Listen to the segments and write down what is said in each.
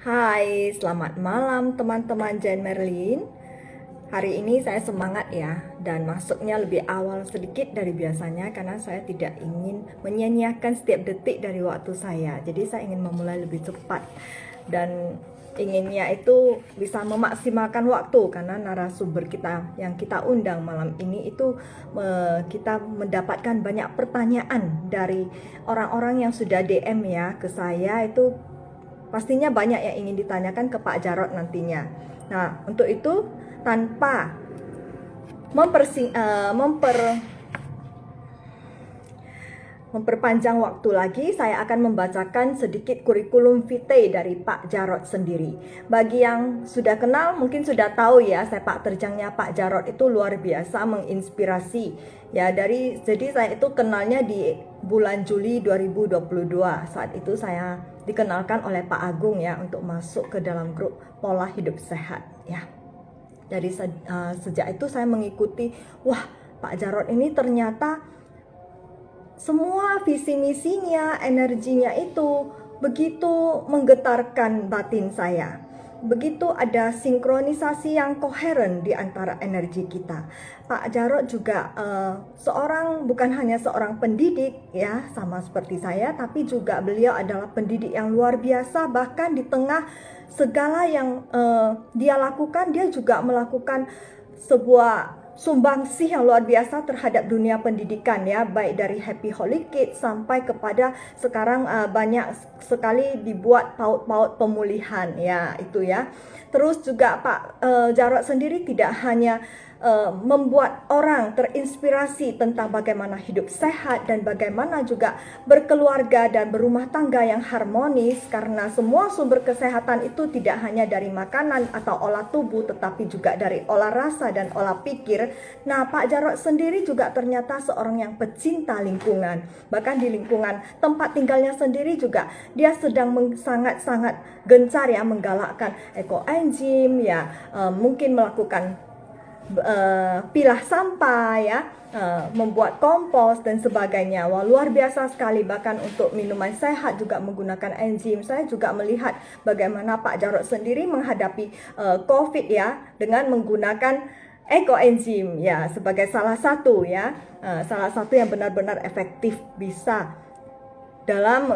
Hai, selamat malam teman-teman Jane Merlin. Hari ini saya semangat ya, dan masuknya lebih awal sedikit dari biasanya karena saya tidak ingin menyia-nyiakan setiap detik dari waktu saya. Jadi saya ingin memulai lebih cepat dan inginnya itu bisa memaksimalkan waktu karena narasumber kita yang kita undang malam ini itu kita mendapatkan banyak pertanyaan dari orang-orang yang sudah DM ya ke saya. Itu pastinya banyak yang ingin ditanyakan ke Pak Jarod nantinya. Nah, untuk itu tanpa memperpanjang waktu lagi, saya akan membacakan sedikit kurikulum vitae dari Pak Jarod sendiri. Bagi yang sudah kenal, mungkin sudah tahu ya, sepak terjangnya Pak Jarod itu luar biasa menginspirasi. Ya, jadi saya itu kenalnya di bulan Juli 2022. Saat itu saya dikenalkan oleh Pak Agung ya untuk masuk ke dalam grup pola hidup sehat ya. Dari sejak itu saya mengikuti, wah, Pak Jarod ini ternyata semua visi misinya, energinya itu begitu menggetarkan batin saya. Begitu ada sinkronisasi yang koheren di antara energi kita. Pak Jarod juga bukan hanya seorang pendidik ya, sama seperti saya, tapi juga beliau adalah pendidik yang luar biasa. Bahkan di tengah segala yang dia lakukan, dia juga melakukan sebuah sumbangsih yang luar biasa terhadap dunia pendidikan ya, baik dari Happy Holy Kids sampai kepada sekarang banyak sekali dibuat paut-paut pemulihan ya, itu ya. Terus juga Pak Jarod sendiri tidak hanya membuat orang terinspirasi tentang bagaimana hidup sehat dan bagaimana juga berkeluarga dan berumah tangga yang harmonis, karena semua sumber kesehatan itu tidak hanya dari makanan atau olah tubuh tetapi juga dari olah rasa dan olah pikir. Nah, Pak Jarod sendiri juga ternyata seorang yang pecinta lingkungan. Bahkan di lingkungan tempat tinggalnya sendiri juga dia sedang sangat-sangat gencar ya menggalakkan ekoenzim ya, mungkin melakukan pilah sampah ya, membuat kompos dan sebagainya. Wah, luar biasa sekali. Bahkan untuk minuman sehat juga menggunakan enzim. Saya juga melihat bagaimana Pak Jarod sendiri menghadapi COVID ya dengan menggunakan ekoenzim ya sebagai salah satu ya, salah satu yang benar-benar efektif bisa dalam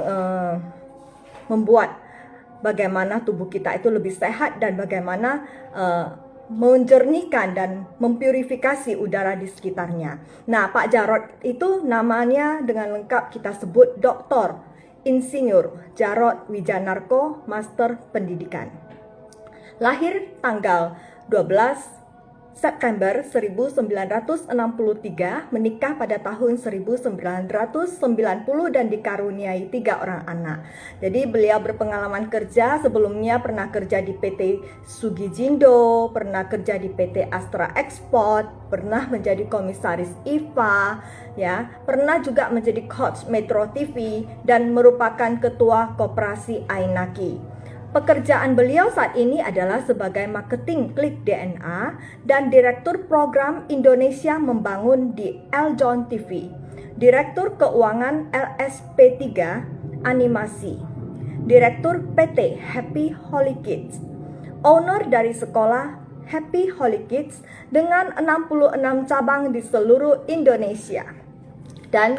membuat bagaimana tubuh kita itu lebih sehat dan bagaimana menjernihkan dan mempurifikasi udara di sekitarnya. Nah, Pak Jarod itu namanya dengan lengkap kita sebut Dr. Insinyur Jarod Wijanarko, Master Pendidikan. Lahir tanggal 12 September 1963, menikah pada tahun 1990 dan dikaruniai 3 orang anak. Jadi beliau berpengalaman kerja, sebelumnya pernah kerja di PT Sugijindo, pernah kerja di PT Astra Export, pernah menjadi komisaris IFA, ya, pernah juga menjadi coach Metro TV dan merupakan ketua koperasi Ainaki. Pekerjaan beliau saat ini adalah sebagai marketing Klik DNA dan Direktur Program Indonesia Membangun di Eljon TV, Direktur Keuangan LSP3 Animasi, Direktur PT Happy Holy Kids, owner dari sekolah Happy Holy Kids dengan 66 cabang di seluruh Indonesia, dan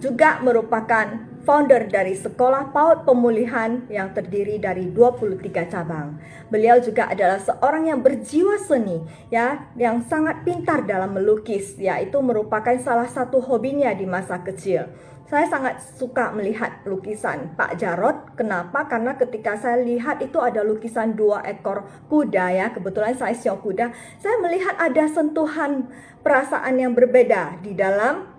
juga merupakan founder dari Sekolah PAUD Pemulihan yang terdiri dari 23 cabang. Beliau juga adalah seorang yang berjiwa seni ya, yang sangat pintar dalam melukis, yaitu merupakan salah satu hobinya di masa kecil. Saya sangat suka melihat lukisan Pak Jarod. Kenapa? Karena ketika saya lihat itu ada lukisan 2 ekor kuda ya, kebetulan saya siok kuda. Saya melihat ada sentuhan perasaan yang berbeda di dalam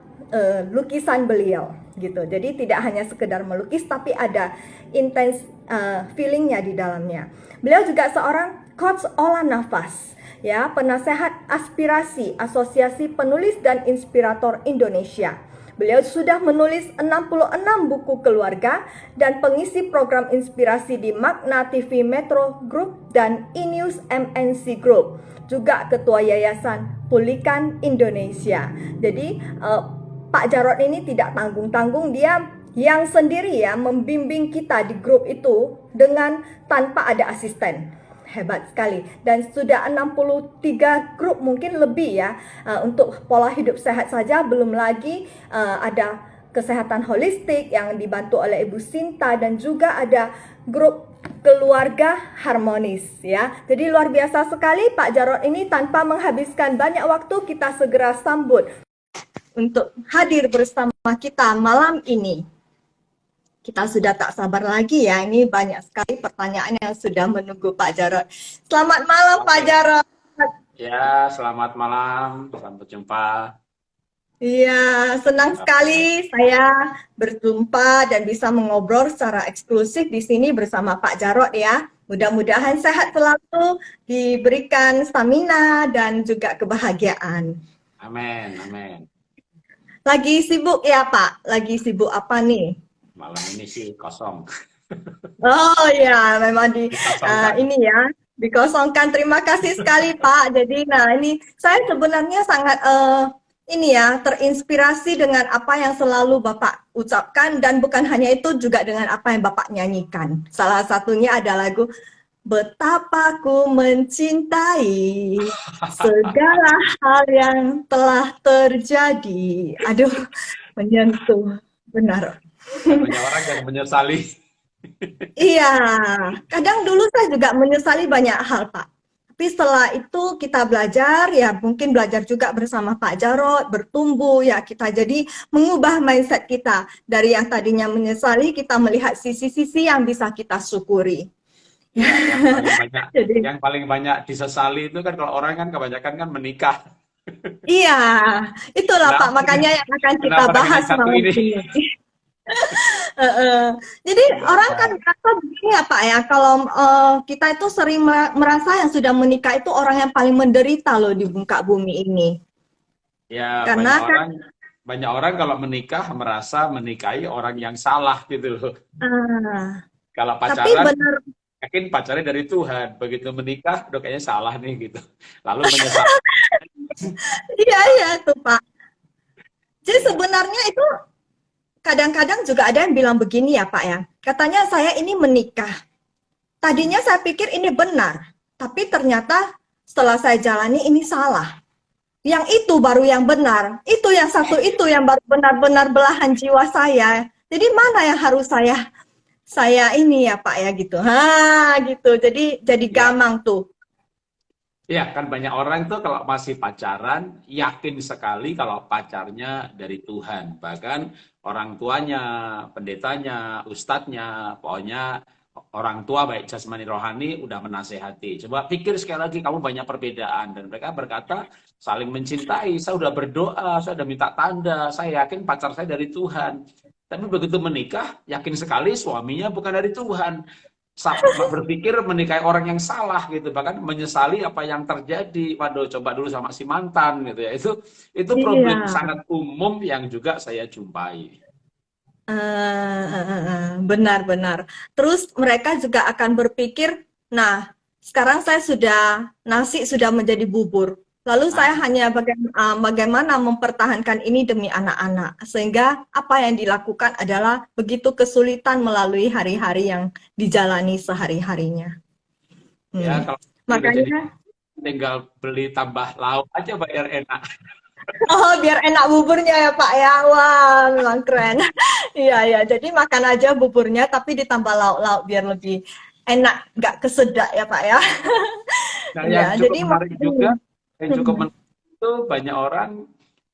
lukisan beliau gitu. Jadi tidak hanya sekedar melukis tapi ada intens feelingnya di dalamnya. Beliau juga seorang coach olah nafas ya, penasehat aspirasi Asosiasi Penulis dan Inspirator Indonesia. Beliau sudah menulis 66 buku keluarga dan pengisi program inspirasi di Magna TV Metro Group dan Inews MNC Group. Juga ketua Yayasan Pulihkan Indonesia. Jadi Pak Jarod ini tidak tanggung-tanggung, dia yang sendiri ya membimbing kita di grup itu dengan tanpa ada asisten. Hebat sekali. Dan sudah 63 grup mungkin lebih ya untuk pola hidup sehat saja, belum lagi ada kesehatan holistik yang dibantu oleh Ibu Sinta, dan juga ada grup keluarga harmonis ya. Jadi luar biasa sekali Pak Jarod ini. Tanpa menghabiskan banyak waktu, kita segera sambut untuk hadir bersama kita malam ini. Kita sudah tak sabar lagi ya, ini banyak sekali pertanyaan yang sudah menunggu Pak Jarod. Selamat malam Pak Jarod. Ya, selamat malam, sampai jumpa. Iya, senang sekali saya berjumpa dan bisa mengobrol secara eksklusif di sini bersama Pak Jarod ya. Mudah-mudahan sehat selalu, diberikan stamina dan juga kebahagiaan. Amin, amin. Lagi sibuk ya Pak? Lagi sibuk apa nih? Malam ini sih kosong. Oh ya, memang Dikosongkan. ini ya, dikosongkan. Terima kasih sekali Pak. Jadi, nah ini saya sebenarnya sangat ini ya, terinspirasi dengan apa yang selalu Bapak ucapkan, dan bukan hanya itu, juga dengan apa yang Bapak nyanyikan. Salah satunya ada lagu Betapa Ku Mencintai Segala Hal Yang Telah Terjadi. Aduh, menyentuh, benar. Banyak orang yang menyesali. Iya, kadang dulu saya juga menyesali banyak hal, Pak. Tapi setelah itu kita belajar, ya mungkin belajar juga bersama Pak Jarod, bertumbuh ya, kita jadi mengubah mindset kita. Dari yang tadinya menyesali, kita melihat sisi-sisi yang bisa kita syukuri. Ya, Jadi, yang paling banyak disesali itu kan kalau orang kan kebanyakan kan menikah. iya, itulah Pak, Kenapa, makanya yang akan kita kenapa dengan bahas yang satu malam ini? ini. Jadi orang kan Ya, merasa begini ya Pak ya, kalau kita itu sering merasa yang sudah menikah itu orang yang paling menderita loh di muka bumi ini. ya Karena kan banyak orang kalau menikah merasa menikahi orang yang salah gitu loh. ah, Kalau tapi pacaran, benar, yakin pacarnya dari Tuhan. Begitu menikah, udah kayaknya salah nih gitu. Lalu menyesal. iya iya tuh Pak. Jadi Ya, sebenarnya itu kadang-kadang juga ada yang bilang begini ya Pak ya. Katanya saya ini menikah. Tadinya saya pikir ini benar, tapi ternyata setelah saya jalani ini salah. Yang itu baru yang benar. Itu yang satu itu yang baru benar-benar belahan jiwa saya. Jadi mana yang harus saya ini ya Pak ya gitu. Ha gitu. Jadi ya. gamang tuh. Iya, kan banyak orang tuh kalau masih pacaran, yakin sekali kalau pacarnya dari Tuhan. Bahkan orang tuanya, pendetanya, ustadznya, pokoknya orang tua baik jasmani rohani udah menasehati. Coba pikir sekali lagi, kamu banyak perbedaan. Dan mereka berkata, saling mencintai, saya udah berdoa, saya udah minta tanda, saya yakin pacar saya dari Tuhan. Tapi begitu menikah, yakin sekali suaminya bukan dari Tuhan, berpikir menikahi orang yang salah gitu, bahkan menyesali apa yang terjadi. Waduh, coba dulu sama si mantan gitu ya. Itu problem Iya. sangat umum yang juga saya jumpai. Benar-benar. Terus mereka juga akan berpikir, nah, sekarang saya sudah nasi sudah menjadi bubur. Lalu saya Nah, hanya bagaimana mempertahankan ini demi anak-anak. Sehingga apa yang dilakukan adalah begitu kesulitan melalui hari-hari yang dijalani sehari-harinya. ya Hmm. kalau udah jadi Makanya, tinggal beli tambah lauk aja bayar enak. oh biar enak buburnya ya Pak ya. Wah, memang keren. Iya, iya. Jadi makan aja buburnya tapi ditambah lauk-lauk biar lebih enak, nggak kesedak ya Pak ya. Nah, Iya, yang cukup jadi menarik juga, yang cukup menarik itu banyak orang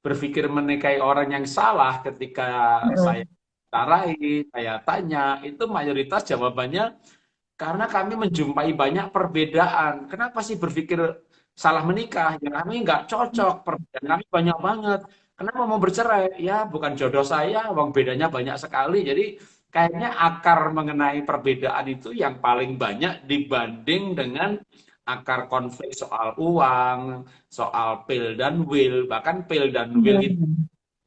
berpikir menikahi orang yang salah ketika saya tarai, saya tanya, itu mayoritas jawabannya karena kami menjumpai banyak perbedaan. Kenapa sih berpikir salah menikah? Ya kami nggak cocok, perbedaan kami banyak banget. Kenapa mau bercerai? Ya bukan jodoh saya, wong bedanya banyak sekali. Jadi kayaknya akar mengenai perbedaan itu yang paling banyak dibanding dengan akar konflik soal uang, soal pil dan will. Bahkan pil dan will itu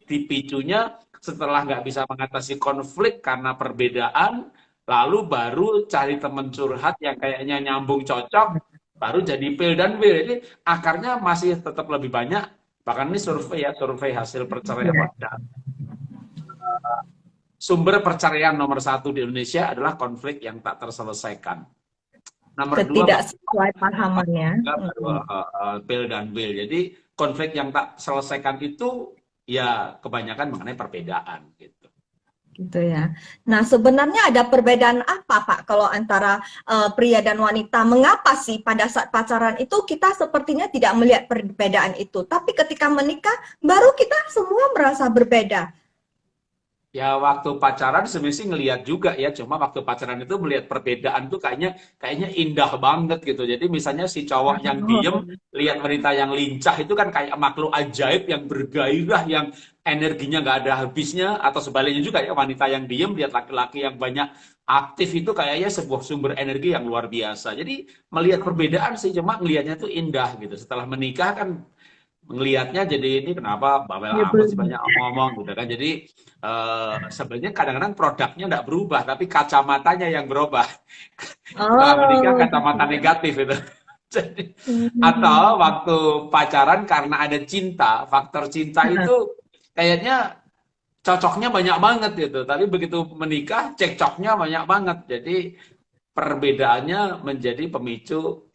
dipicunya setelah nggak bisa mengatasi konflik karena perbedaan, lalu baru cari teman curhat yang kayaknya nyambung cocok, baru jadi pil dan will. Jadi akarnya masih tetap lebih banyak. Bahkan ini survei ya, survei hasil perceraian pada sumber perceraian nomor satu di Indonesia adalah konflik yang tak terselesaikan. Nomor dua, Ketidaksesuai pahamannya. baru Bill dan Will. Jadi konflik yang tak selesaikan itu ya kebanyakan mengenai perbedaan gitu. Gitu ya. Nah, sebenarnya ada perbedaan apa, Pak, kalau antara pria dan wanita? Mengapa sih pada saat pacaran itu kita sepertinya tidak melihat perbedaan itu, tapi ketika menikah baru kita semua merasa berbeda? Ya waktu pacaran sebenarnya sih ngelihat juga ya, cuma waktu pacaran itu melihat perbedaan tuh kayaknya indah banget gitu. Jadi misalnya si cowok yang diem lihat wanita yang lincah itu kan kayak makhluk ajaib yang bergairah, yang energinya nggak ada habisnya, atau sebaliknya juga ya, wanita yang diem lihat laki-laki yang banyak aktif itu kayaknya sebuah sumber energi yang luar biasa. Jadi melihat perbedaan sih, cuma ngelihatnya tuh indah gitu. Setelah menikah kan ngelihatnya jadi ini kenapa bawel Ya, amat sih, banyak ngomong gitu kan. Jadi sebenarnya kadang-kadang produknya nggak berubah, tapi kacamatanya yang berubah. Setelah menikah oh, kacamata negatif itu. Jadi, atau hmm. waktu pacaran karena ada cinta, faktor cinta itu kayaknya cocoknya banyak banget gitu. Tapi begitu menikah cekcoknya banyak banget. Jadi perbedaannya menjadi pemicu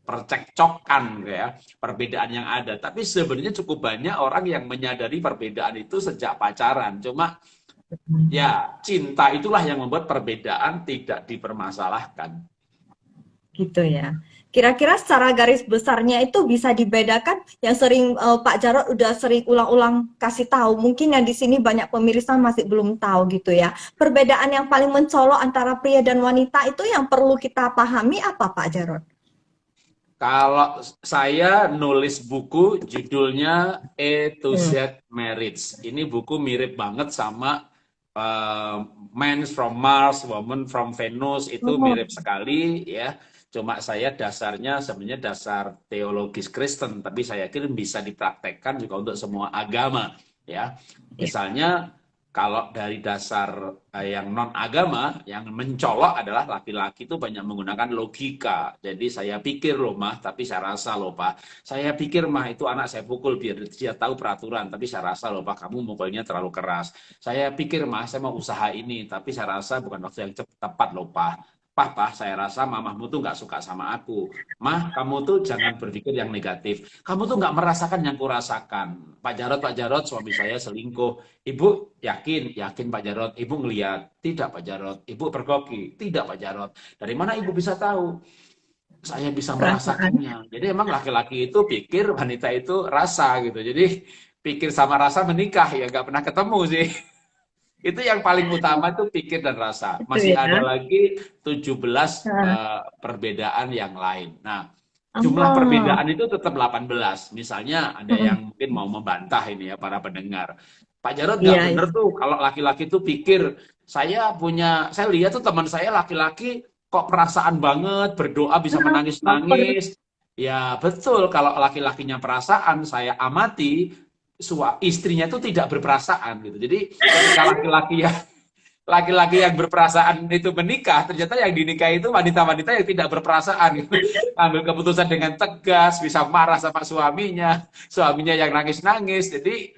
percekcokan gitu ya, perbedaan yang ada. Tapi sebenarnya cukup banyak orang yang menyadari perbedaan itu sejak pacaran. Cuma ya cinta itulah yang membuat perbedaan tidak dipermasalahkan. Gitu ya. Kira-kira secara garis besarnya itu bisa dibedakan yang sering Pak Jarod udah sering ulang-ulang kasih tahu. Mungkin yang di sini banyak pemirsa masih belum tahu gitu ya. Perbedaan yang paling mencolok antara pria dan wanita itu yang perlu kita pahami apa, Pak Jarod? Kalau saya nulis buku judulnya A to Hmm. Z Marriage. Ini buku mirip banget sama Men from Mars, Women from Venus, itu Oh, mirip sekali ya. Cuma saya dasarnya sebenarnya dasar teologis Kristen, tapi saya kira bisa dipraktekkan juga untuk semua agama ya. ya. Misalnya kalau dari dasar yang non agama, yang mencolok adalah laki-laki itu banyak menggunakan logika. Jadi saya pikir loh mah, tapi saya rasa loh pak. Saya pikir mah itu anak saya pukul biar dia tahu peraturan, tapi saya rasa loh pak kamu mukulnya terlalu keras. Saya pikir mah saya mau usaha ini, tapi saya rasa bukan waktu yang tepat loh pak. Papa, saya rasa mamahmu tuh nggak suka sama aku. Mah, kamu tuh jangan berpikir yang negatif. Kamu tuh nggak merasakan yang kurasakan. Pak Jarod, suami saya selingkuh. Ibu yakin, yakin Pak Jarod. Ibu ngeliat, tidak Pak Jarod. Ibu pergoki, tidak Pak Jarod. Dari mana ibu bisa tahu? Saya bisa Perasaan. merasakannya. Jadi emang laki-laki itu pikir, wanita itu rasa gitu. Jadi pikir sama rasa menikah ya nggak pernah ketemu sih. Itu yang paling utama itu pikir dan rasa. Itu Masih ada ya. lagi 17 Nah, perbedaan yang lain. Nah, jumlah oh. perbedaan itu tetap 18. Misalnya ada Mm-mm. yang mungkin mau membantah ini ya para pendengar. Pak Jarod nggak Iya, bener iya. tuh kalau laki-laki tuh pikir saya lihat tuh teman saya laki-laki kok perasaan banget, berdoa bisa Nah, baper. menangis-nangis. Ya betul, kalau laki-lakinya perasaan saya amati istrinya itu tidak berperasaan gitu. Jadi ketika laki-laki yang berperasaan itu menikah, ternyata yang dinikahi itu wanita-wanita yang tidak berperasaan gitu. Ambil keputusan dengan tegas, bisa marah sama suaminya, suaminya yang nangis-nangis. Jadi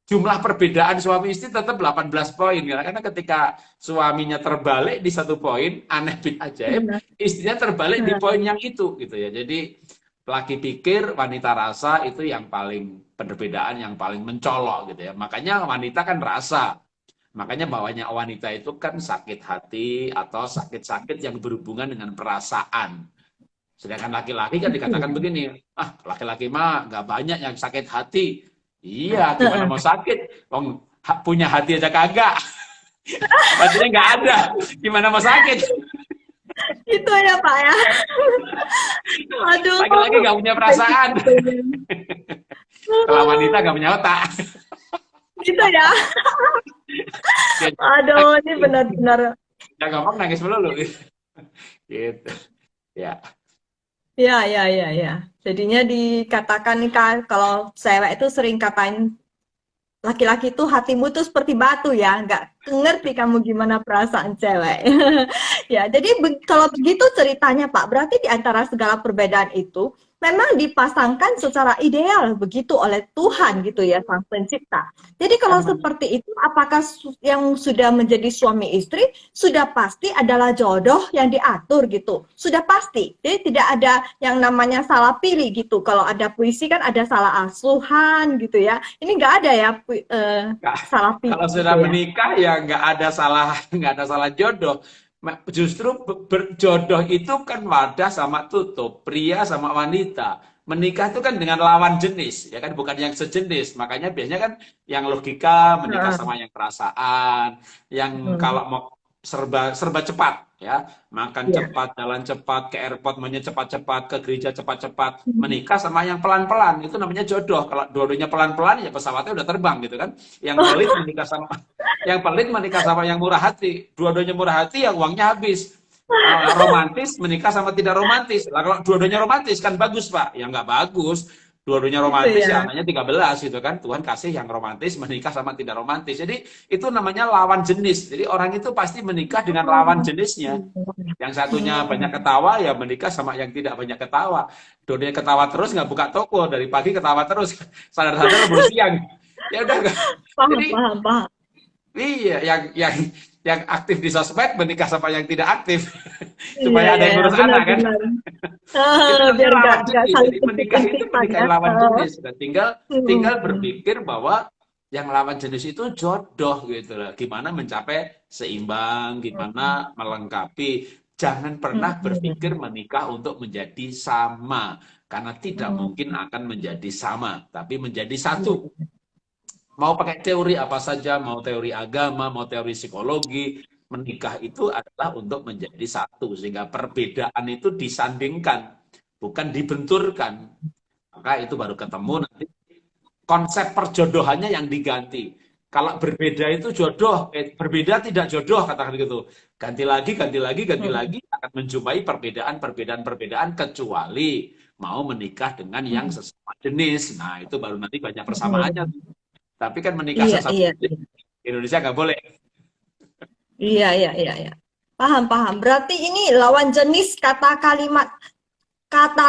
jumlah perbedaan suami istri tetap 18 poin karena ketika suaminya terbalik di satu poin, aneh bin ajaib, Nah, istrinya terbalik di nah, poin yang itu gitu ya. Jadi laki pikir, wanita rasa itu yang paling perbedaan yang paling mencolok gitu ya. Makanya wanita kan rasa. Makanya bawahnya wanita itu kan sakit hati atau sakit-sakit yang berhubungan dengan perasaan. Sedangkan laki-laki kan itu dikatakan ya. begini, ah laki-laki mah nggak banyak yang sakit hati. Iya, gimana Heeh. mau sakit? Wong punya hati aja kagak. Hatinya nggak ada. Gimana mau sakit? Itu ya Pak ya. Aduh. Laki-laki nggak punya perasaan. Kalau wanita nggak punya otak. Gitu ya. Dia Aduh, ini benar-benar. dia ngomong nangis melulu. Gitu. Ya. Ya, ya, ya, ya. Jadinya dikatakan kan kalau cewek itu sering katain laki-laki itu hatimu tuh seperti batu ya, nggak ngerti kamu gimana perasaan cewek. Ya, jadi kalau begitu ceritanya Pak, berarti di antara segala perbedaan itu, memang dipasangkan secara ideal begitu oleh Tuhan gitu ya, Sang Pencipta. Jadi kalau Kan seperti itu, apakah yang sudah menjadi suami istri sudah pasti adalah jodoh yang diatur gitu, sudah pasti. Jadi tidak ada yang namanya salah pilih gitu. Kalau ada puisi kan ada salah asuhan gitu ya. Ini nggak ada ya salah pilih kalau gitu sudah ya. menikah ya nggak ada salah nggak ada salah jodoh. Justru berjodoh itu kan wadah sama tutup, pria sama wanita. Menikah itu kan dengan lawan jenis, ya kan bukan yang sejenis. Makanya biasanya kan yang logika menikah Heeh. sama yang perasaan, yang Hmm. kalau mau serba serba cepat, ya makan Iya. cepat, jalan cepat, ke airport maunya cepat-cepat, ke gereja cepat-cepat. Menikah sama yang pelan-pelan, itu namanya jodoh. Kalau dua-duanya pelan-pelan, ya pesawatnya udah terbang gitu kan. Yang pelit menikah sama yang murah hati. Dua-duanya murah hati, ya uangnya habis. Romantis menikah sama tidak romantis. Lah kalau dua-duanya romantis kan bagus, Pak. Ya nggak bagus. Dua-duanya Itu romantis ya ya. anaknya 13 gitu kan. Tuhan kasih yang romantis menikah sama tidak romantis. Jadi itu namanya lawan jenis. Jadi orang itu pasti menikah dengan lawan jenisnya. Yang satunya banyak Hmm. ketawa ya menikah sama yang tidak banyak ketawa. Dua-duanya ketawa terus nggak buka toko, dari pagi ketawa terus. Sadar-sadar baru siang. Ya udah. Paham, Jadi paham, paham. iya, yang aktif di sosmed menikah sama yang tidak aktif Iya, supaya ada iya, yang iya, ngurus anak kan. benar-benar. Itu namanya Biar lawan nggak jenis. saling Jadi menikah itu kencing-kencitan menikahi ya. lawan jenis. Dan tinggal tinggal Hmm. berpikir bahwa yang lawan jenis itu jodoh gitu loh. Gimana mencapai seimbang, gimana melengkapi. Jangan pernah berpikir Hmm. menikah untuk menjadi sama. Karena tidak Hmm. mungkin akan menjadi sama, tapi menjadi Iya, satu. Mau pakai teori apa saja, mau teori agama, mau teori psikologi, menikah itu adalah untuk menjadi satu, sehingga perbedaan itu disandingkan, bukan dibenturkan. Maka itu baru ketemu nanti konsep perjodohannya yang diganti. Kalau berbeda itu jodoh, berbeda tidak jodoh, katakan gitu. Ganti lagi, ganti lagi, ganti hmm. lagi, akan menjumpai perbedaan-perbedaan kecuali mau menikah dengan yang Hmm. sesama jenis. Nah, itu baru nanti banyak persamaannya. Hmm. Tapi kan menikah Iya, sesama iya, jenis, iya. Indonesia nggak boleh. Iya, iya, iya, iya. Paham, paham. Berarti ini lawan jenis kata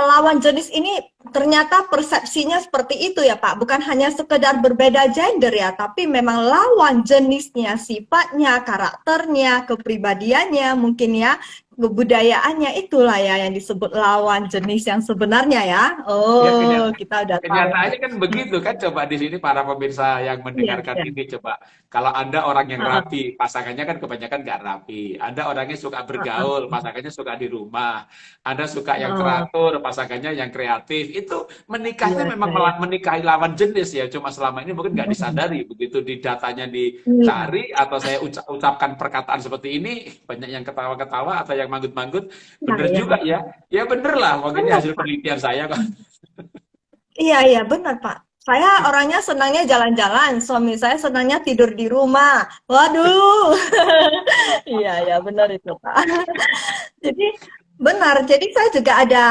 lawan jenis ini ternyata persepsinya seperti itu ya Pak. Bukan hanya sekedar berbeda gender ya, tapi memang lawan jenisnya, sifatnya, karakternya, kepribadiannya, mungkin ya, kebudayaannya itulah ya yang disebut lawan jenis yang sebenarnya ya. Ya Oh, kenyataan, kita udah tahu nih. kenyataannya kan begitu kan. Coba di sini para pemirsa yang Iya, mendengarkan iya. ini coba, kalau Anda orang yang Heeh, rapi, pasangannya kan kebanyakan nggak rapi. Anda orangnya suka heeh, bergaul, pasangannya suka di rumah. Anda suka yang heeh. teratur, pasangannya yang kreatif. Itu menikah itu Iya, memang iya. menikahi lawan jenis ya. Cuma selama ini mungkin nggak Hmm. disadari. Begitu di datanya Iya. dicari atau saya ucapkan perkataan seperti ini, banyak yang ketawa-ketawa atau yang manggut-manggut. Iya, Bener iya. juga ya. Ya bener lah, mungkin ini Benar, hasil Pak. penelitian saya kok. Iya, iya, benar, Pak. Saya orangnya senangnya jalan-jalan, suami saya senangnya tidur di rumah. Waduh. Iya, iya, benar itu, Pak. Jadi benar. Jadi saya juga ada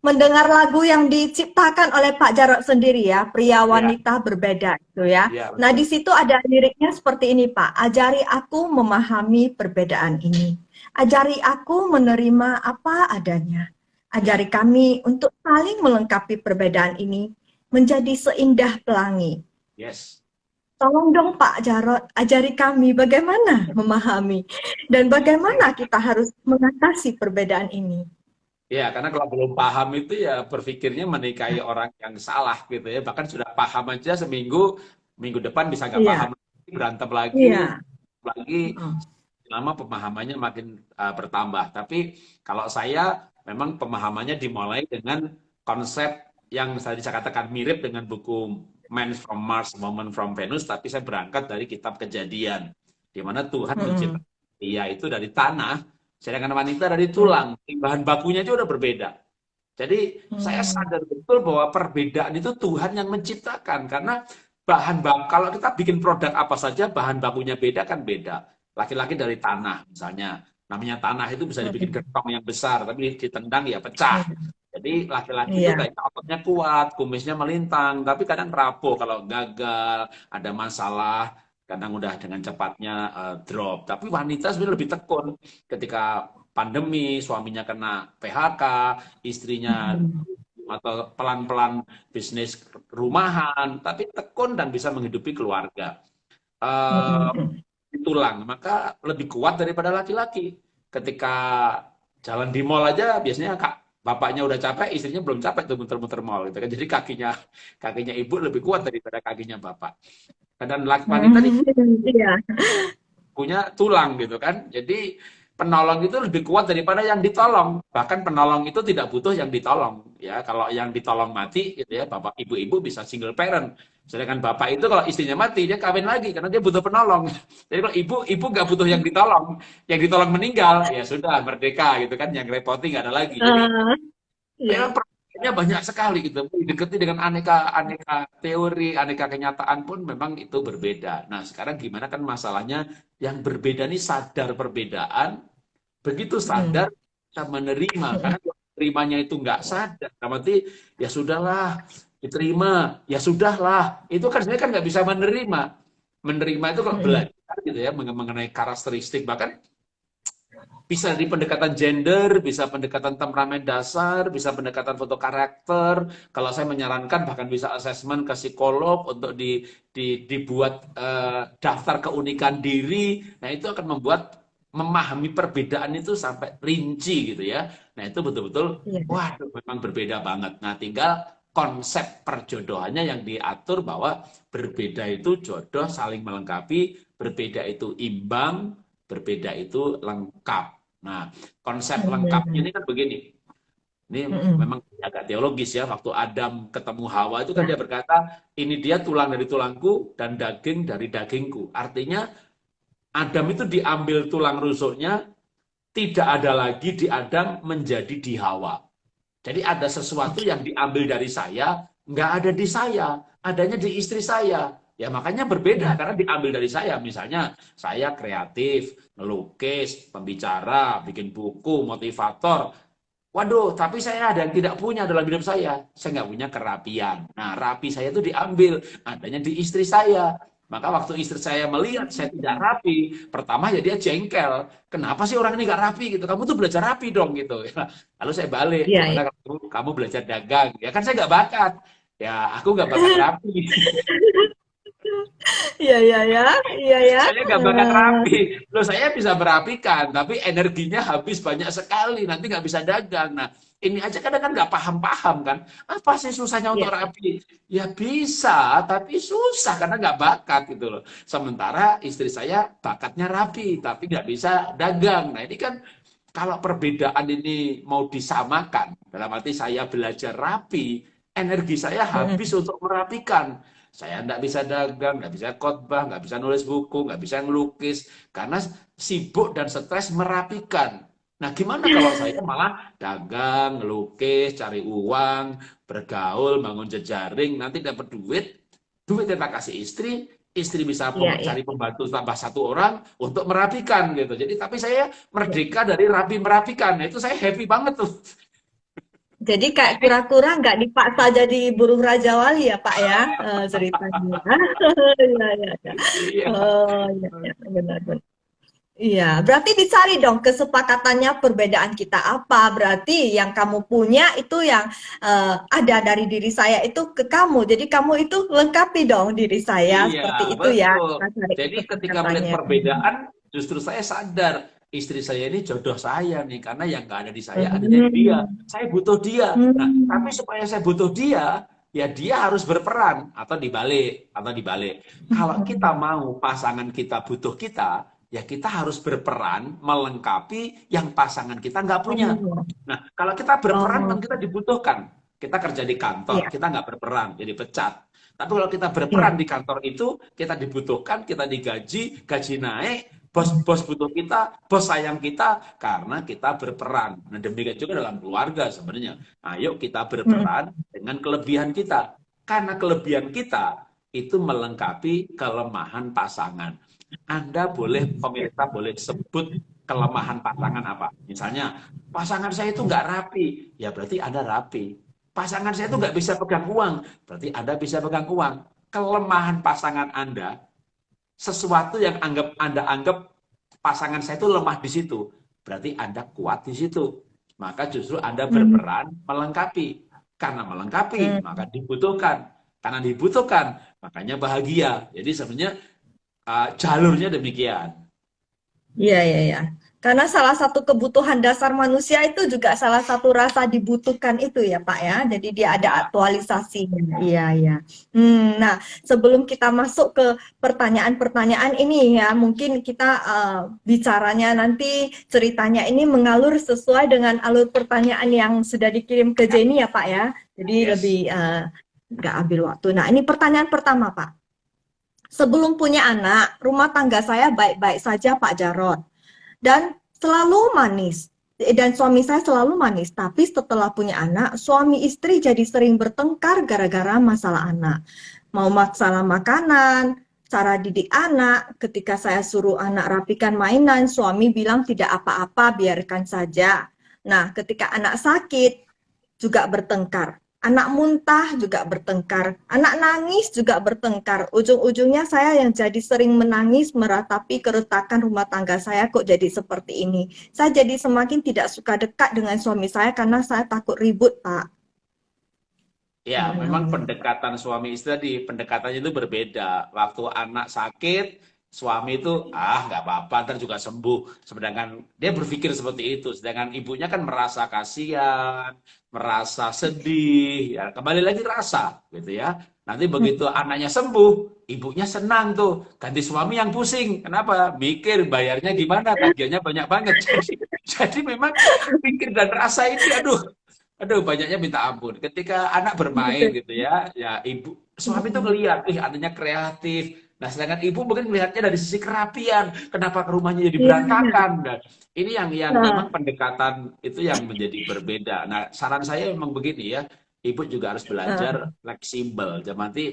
mendengar lagu yang diciptakan oleh Pak Jarot sendiri ya, pria Ya, wanita berbeda itu ya. ya Nah, di betul. situ ada liriknya seperti ini, Pak. Ajari aku memahami perbedaan ini. Ajari aku menerima apa adanya. Ya, Ajari kami untuk saling melengkapi perbedaan ini menjadi seindah pelangi. yes. Tolong dong Pak Jarot, ajari kami bagaimana memahami dan bagaimana kita harus mengatasi perbedaan ini. Ya, karena kalau belum paham itu ya berpikirnya menikahi orang yang salah gitu ya. Bahkan sudah paham aja seminggu, minggu depan bisa nggak Iya, paham lagi, berantem lagi, iya. lagi Heeh. lama pemahamannya makin bertambah. Tapi kalau saya memang pemahamannya dimulai dengan konsep yang tadi saya katakan mirip dengan buku Man from Mars, Woman from Venus, tapi saya berangkat dari kitab Kejadian, di mana Tuhan Heeh. menciptakan dia itu dari tanah, sedangkan wanita dari Heeh. tulang. Bahan bakunya aja udah berbeda. Jadi saya Hmm. sadar betul bahwa perbedaan itu Tuhan yang menciptakan, karena bahan baku kalau kita bikin produk apa saja bahan bakunya beda kan beda. Laki-laki dari tanah misalnya, namanya tanah itu bisa dibikin Hmm. gentong yang besar tapi ditendang ya pecah. Hmm. Jadi laki-laki itu Iya. kayak ototnya kuat, kumisnya melintang, tapi kadang rapuh kalau gagal, ada masalah, kadang udah dengan cepatnya drop. Tapi wanita sebenarnya lebih tekun. Ketika pandemi, suaminya kena PHK, istrinya Hmm. atau pelan-pelan bisnis rumahan, tapi tekun dan bisa menghidupi keluarga. Eh, tulang, maka lebih kuat daripada laki-laki. Ketika jalan di mall aja biasanya bapaknya udah capek, istrinya belum capek tuh muter-muter mall gitu kan. Jadi kakinya ibu lebih kuat daripada kakinya bapak. Dan wanita Iya. punya tulang gitu kan. Jadi penolong itu lebih kuat daripada yang ditolong. Bahkan penolong itu tidak butuh yang ditolong. Ya, kalau yang ditolong mati gitu ya, bapak ibu-ibu bisa single parent. Sedangkan bapak itu kalau istrinya mati dia kawin lagi karena dia butuh penolong. Jadi kalau ibu nggak butuh yang ditolong meninggal ya sudah merdeka gitu kan, yang repoti nggak ada lagi. Jadi Iya. memang perbedaannya banyak sekali gitu. Diikuti dengan aneka teori, aneka kenyataan pun memang itu berbeda. Nah, sekarang gimana kan masalahnya yang berbeda nih sadar perbedaan, begitu sadar bisa menerima. Karena kalau menerimanya itu nggak sadar, berarti ya sudahlah, diterima, ya sudahlah. Itu kan sebenarnya kan nggak bisa menerima. Menerima itu kalau belajar gitu ya mengenai karakteristik, bahkan bisa di pendekatan gender, bisa pendekatan temperamen dasar, bisa pendekatan foto karakter. Kalau saya menyarankan bahkan bisa asesmen ke psikolog untuk dibuat daftar keunikan diri. Nah, itu akan membuat memahami perbedaan itu sampai rinci gitu ya. Nah, itu betul-betul Iya. waduh memang berbeda banget. Nah, tinggal konsep perjodohannya yang diatur bahwa berbeda itu jodoh saling melengkapi, berbeda itu imbang, berbeda itu lengkap. Nah, konsep lengkapnya ini kan begini. Ini memang agak teologis ya. Waktu Adam ketemu Hawa itu kan Ya. dia berkata, ini dia tulang dari tulangku dan daging dari dagingku. Artinya Adam itu diambil tulang rusuknya, tidak ada lagi di Adam menjadi di Hawa. Jadi ada sesuatu yang diambil dari saya, nggak ada di saya, adanya di istri saya. Ya makanya berbeda Ya. karena diambil dari saya. Misalnya saya kreatif, melukis, pembicara, bikin buku, motivator. Waduh, tapi saya ada yang tidak punya dalam hidup saya. Saya nggak punya kerapian. Nah, rapi saya itu diambil, adanya di istri saya. Maka waktu istri saya melihat saya tidak rapi, pertama ya dia jengkel. Kenapa sih orang ini nggak rapi gitu? Kamu tuh belajar rapi dong gitu. Lalu saya balik, Iya. gimana kalau kamu belajar dagang? Ya kan saya nggak bakat. Ya aku nggak bakat rapi. Iya, iya, ya. Iya, ya. Saya nggak bakat rapi. Loh saya bisa merapikan, tapi energinya habis banyak sekali. Nanti nggak bisa dagang. Nah, ini aja kadang kan nggak paham-paham kan. Apa sih susahnya untuk Iya. rapi? Ya bisa, tapi susah karena nggak bakat gitu loh. Sementara istri saya bakatnya rapi, tapi nggak bisa dagang. Nah, ini kan kalau perbedaan ini mau disamakan, dalam arti saya belajar rapi, energi saya habis untuk merapikan. Saya nggak bisa dagang, nggak bisa khotbah, nggak bisa nulis buku, nggak bisa ngelukis, karena sibuk dan stres merapikan. Nah, gimana kalau saya malah dagang, ngelukis, cari uang, bergaul, bangun jejaring, nanti dapat duit, duit yang tak kasih istri, istri bisa Iya, iya. cari pembantu tambah satu orang untuk merapikan gitu. Jadi tapi saya Iya. merdeka dari rapi merapikan. Nah, itu saya happy banget tuh. Jadi kayak kura-kura nggak dipaksa jadi burung Raja Wali ya Pak ya, ceritanya. Iya, iya, iya. Iya. Oh, iya, iya, benar-benar. Iya, berarti dicari dong kesepakatannya perbedaan kita apa. Berarti yang kamu punya itu yang ada dari diri saya itu ke kamu. Jadi kamu itu lengkapi dong diri saya Iya, seperti itu ya. betul. Kita cari Jadi ketika melihat kesepakatannya. perbedaan, justru saya sadar istri saya ini jodoh saya nih, karena yang nggak ada di saya adanya di dia. Hmm. Saya butuh dia. Nah, tapi Hmm. supaya saya butuh dia, ya dia harus berperan atau dibalik. Kalau kita Hmm. mau pasangan kita butuh kita, ya kita harus berperan melengkapi yang pasangan kita nggak punya. Oh, Nah, kalau kita berperan kan oh, kita dibutuhkan. Kita kerja di kantor, iya, kita nggak berperan, jadi pecat. Tapi kalau kita berperan iya. di kantor itu, kita dibutuhkan, kita digaji, gaji naik, bos-bos butuh kita, bos sayang kita, karena kita berperan. Nah, demikian juga dalam keluarga sebenarnya. Ayo kita Hmm. berperan dengan kelebihan kita. Karena kelebihan kita itu melengkapi kelemahan pasangan. Anda boleh, pemirsa boleh sebut kelemahan pasangan apa. Misalnya, pasangan saya itu nggak rapi. Ya berarti Anda rapi. Pasangan saya itu nggak bisa pegang uang. Berarti Anda bisa pegang uang. Kelemahan pasangan Anda, sesuatu yang Anda anggap pasangan saya itu lemah di situ. Berarti Anda kuat di situ. Maka justru Anda Hmm. berperan melengkapi. Karena melengkapi, maka dibutuhkan. Karena dibutuhkan, makanya bahagia. Jadi sebenarnya jalurnya demikian. Iya, iya, iya. Karena salah satu kebutuhan dasar manusia itu juga salah satu rasa dibutuhkan itu ya, Pak ya. Jadi dia ada Ya, aktualisasinya. Iya, iya. Nah, sebelum kita masuk ke pertanyaan-pertanyaan ini ya, mungkin kita bicaranya nanti ceritanya ini mengalur sesuai dengan alur pertanyaan yang sudah dikirim ke Jenny ya, Pak ya. Jadi lebih yes. nggak ambil waktu. Nah, ini pertanyaan pertama, Pak. Sebelum punya anak, rumah tangga saya baik-baik saja, Pak Jarot, dan selalu manis. Dan suami saya selalu manis, tapi setelah punya anak, suami istri jadi sering bertengkar gara-gara masalah anak. Mau masalah makanan, cara didik anak, ketika saya suruh anak rapikan mainan, suami bilang tidak apa-apa, biarkan saja. Nah, ketika anak sakit, juga bertengkar. Anak muntah juga bertengkar. Anak nangis juga bertengkar. Ujung-ujungnya saya yang jadi sering menangis meratapi keretakan rumah tangga saya kok jadi seperti ini. Saya jadi semakin tidak suka dekat dengan suami saya karena saya takut ribut, Pak. Ya, Gimana memang menurut? pendekatan suami istri tadi, pendekatannya itu berbeda. Waktu anak sakit, suami itu, nggak apa-apa, ntar juga sembuh. Sedangkan dia berpikir seperti itu. Sedangkan ibunya kan merasa kasihan, merasa sedih, ya kembali lagi rasa, gitu ya. Nanti begitu anaknya sembuh, ibunya senang tuh. Ganti suami yang pusing. Kenapa? Mikir bayarnya gimana, tagihannya banyak banget. Jadi memang pikir dan rasa ini, aduh, banyaknya minta ampun. Ketika anak bermain gitu ya, ya ibu, suami tuh ngelihat, anaknya kreatif. Nah, sedangkan ibu mungkin melihatnya dari sisi kerapian, kenapa rumahnya jadi Iya, berantakan. Dan ini yang memang nah, pendekatan itu yang menjadi berbeda. Nah, saran saya memang begini ya, ibu juga harus belajar nah, fleksibel. Jadi nanti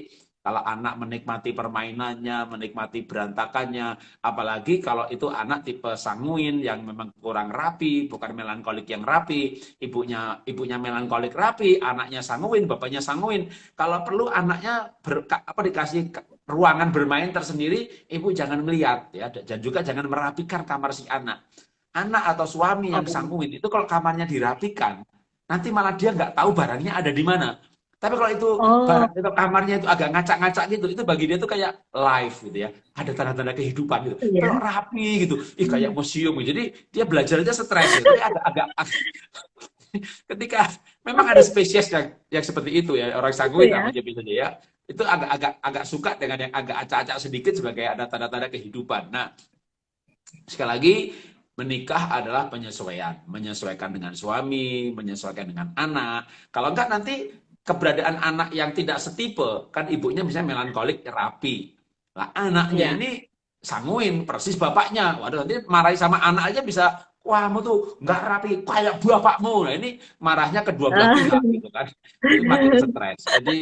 kalau anak menikmati permainannya, menikmati berantakannya, apalagi kalau itu anak tipe sanguin yang memang kurang rapi, bukan melankolik yang rapi, ibunya melankolik rapi, anaknya sanguin, bapaknya sanguin. Kalau perlu anaknya dikasih ruangan bermain tersendiri, ibu jangan melihat ya, dan juga jangan merapikan kamar si anak. Anak atau suami yang oh, sanguin itu kalau kamarnya dirapikan, nanti malah dia nggak tahu barangnya ada di mana. Tapi kalau itu oh, barang itu kamarnya itu agak ngacak-ngacak gitu, itu bagi dia itu kayak live gitu ya, ada tanda-tanda kehidupan gitu. iya, Kalau rapi gitu, kayak museum gitu. Jadi dia belajar aja stres gitu. Tapi agak ketika memang ada tapi spesies yang seperti itu ya, orang itu sanguin ya, namanya biasanya ya, itu agak suka dengan yang agak acak-acak sedikit sebagai ada tanda-tanda kehidupan. Nah, sekali lagi menikah adalah penyesuaian, menyesuaikan dengan suami, menyesuaikan dengan anak. Kalau enggak nanti keberadaan anak yang tidak setipe, kan ibunya misalnya melankolik rapi. Lah anaknya iya. ini sanguin persis bapaknya. Waduh, nanti marahi sama anak aja bisa, wah kamu tuh nggak rapi kayak bapakmu. Nah ini marahnya kedua belah Ah, pihak gitu kan. Itu makin stres. Jadi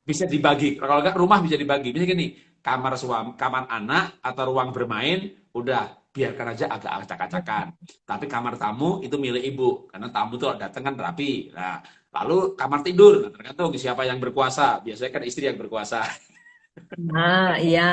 bisa dibagi. Kalau enggak rumah bisa dibagi. Misalnya gini, kamar suami, kamar anak atau ruang bermain, udah biarkan aja agak acak-acakan. Tapi kamar tamu itu milik ibu, karena tamu tuh datang kan rapi. Nah, lalu kamar tidur, nah, tergantung siapa yang berkuasa. Biasanya kan istri yang berkuasa. nah, iya.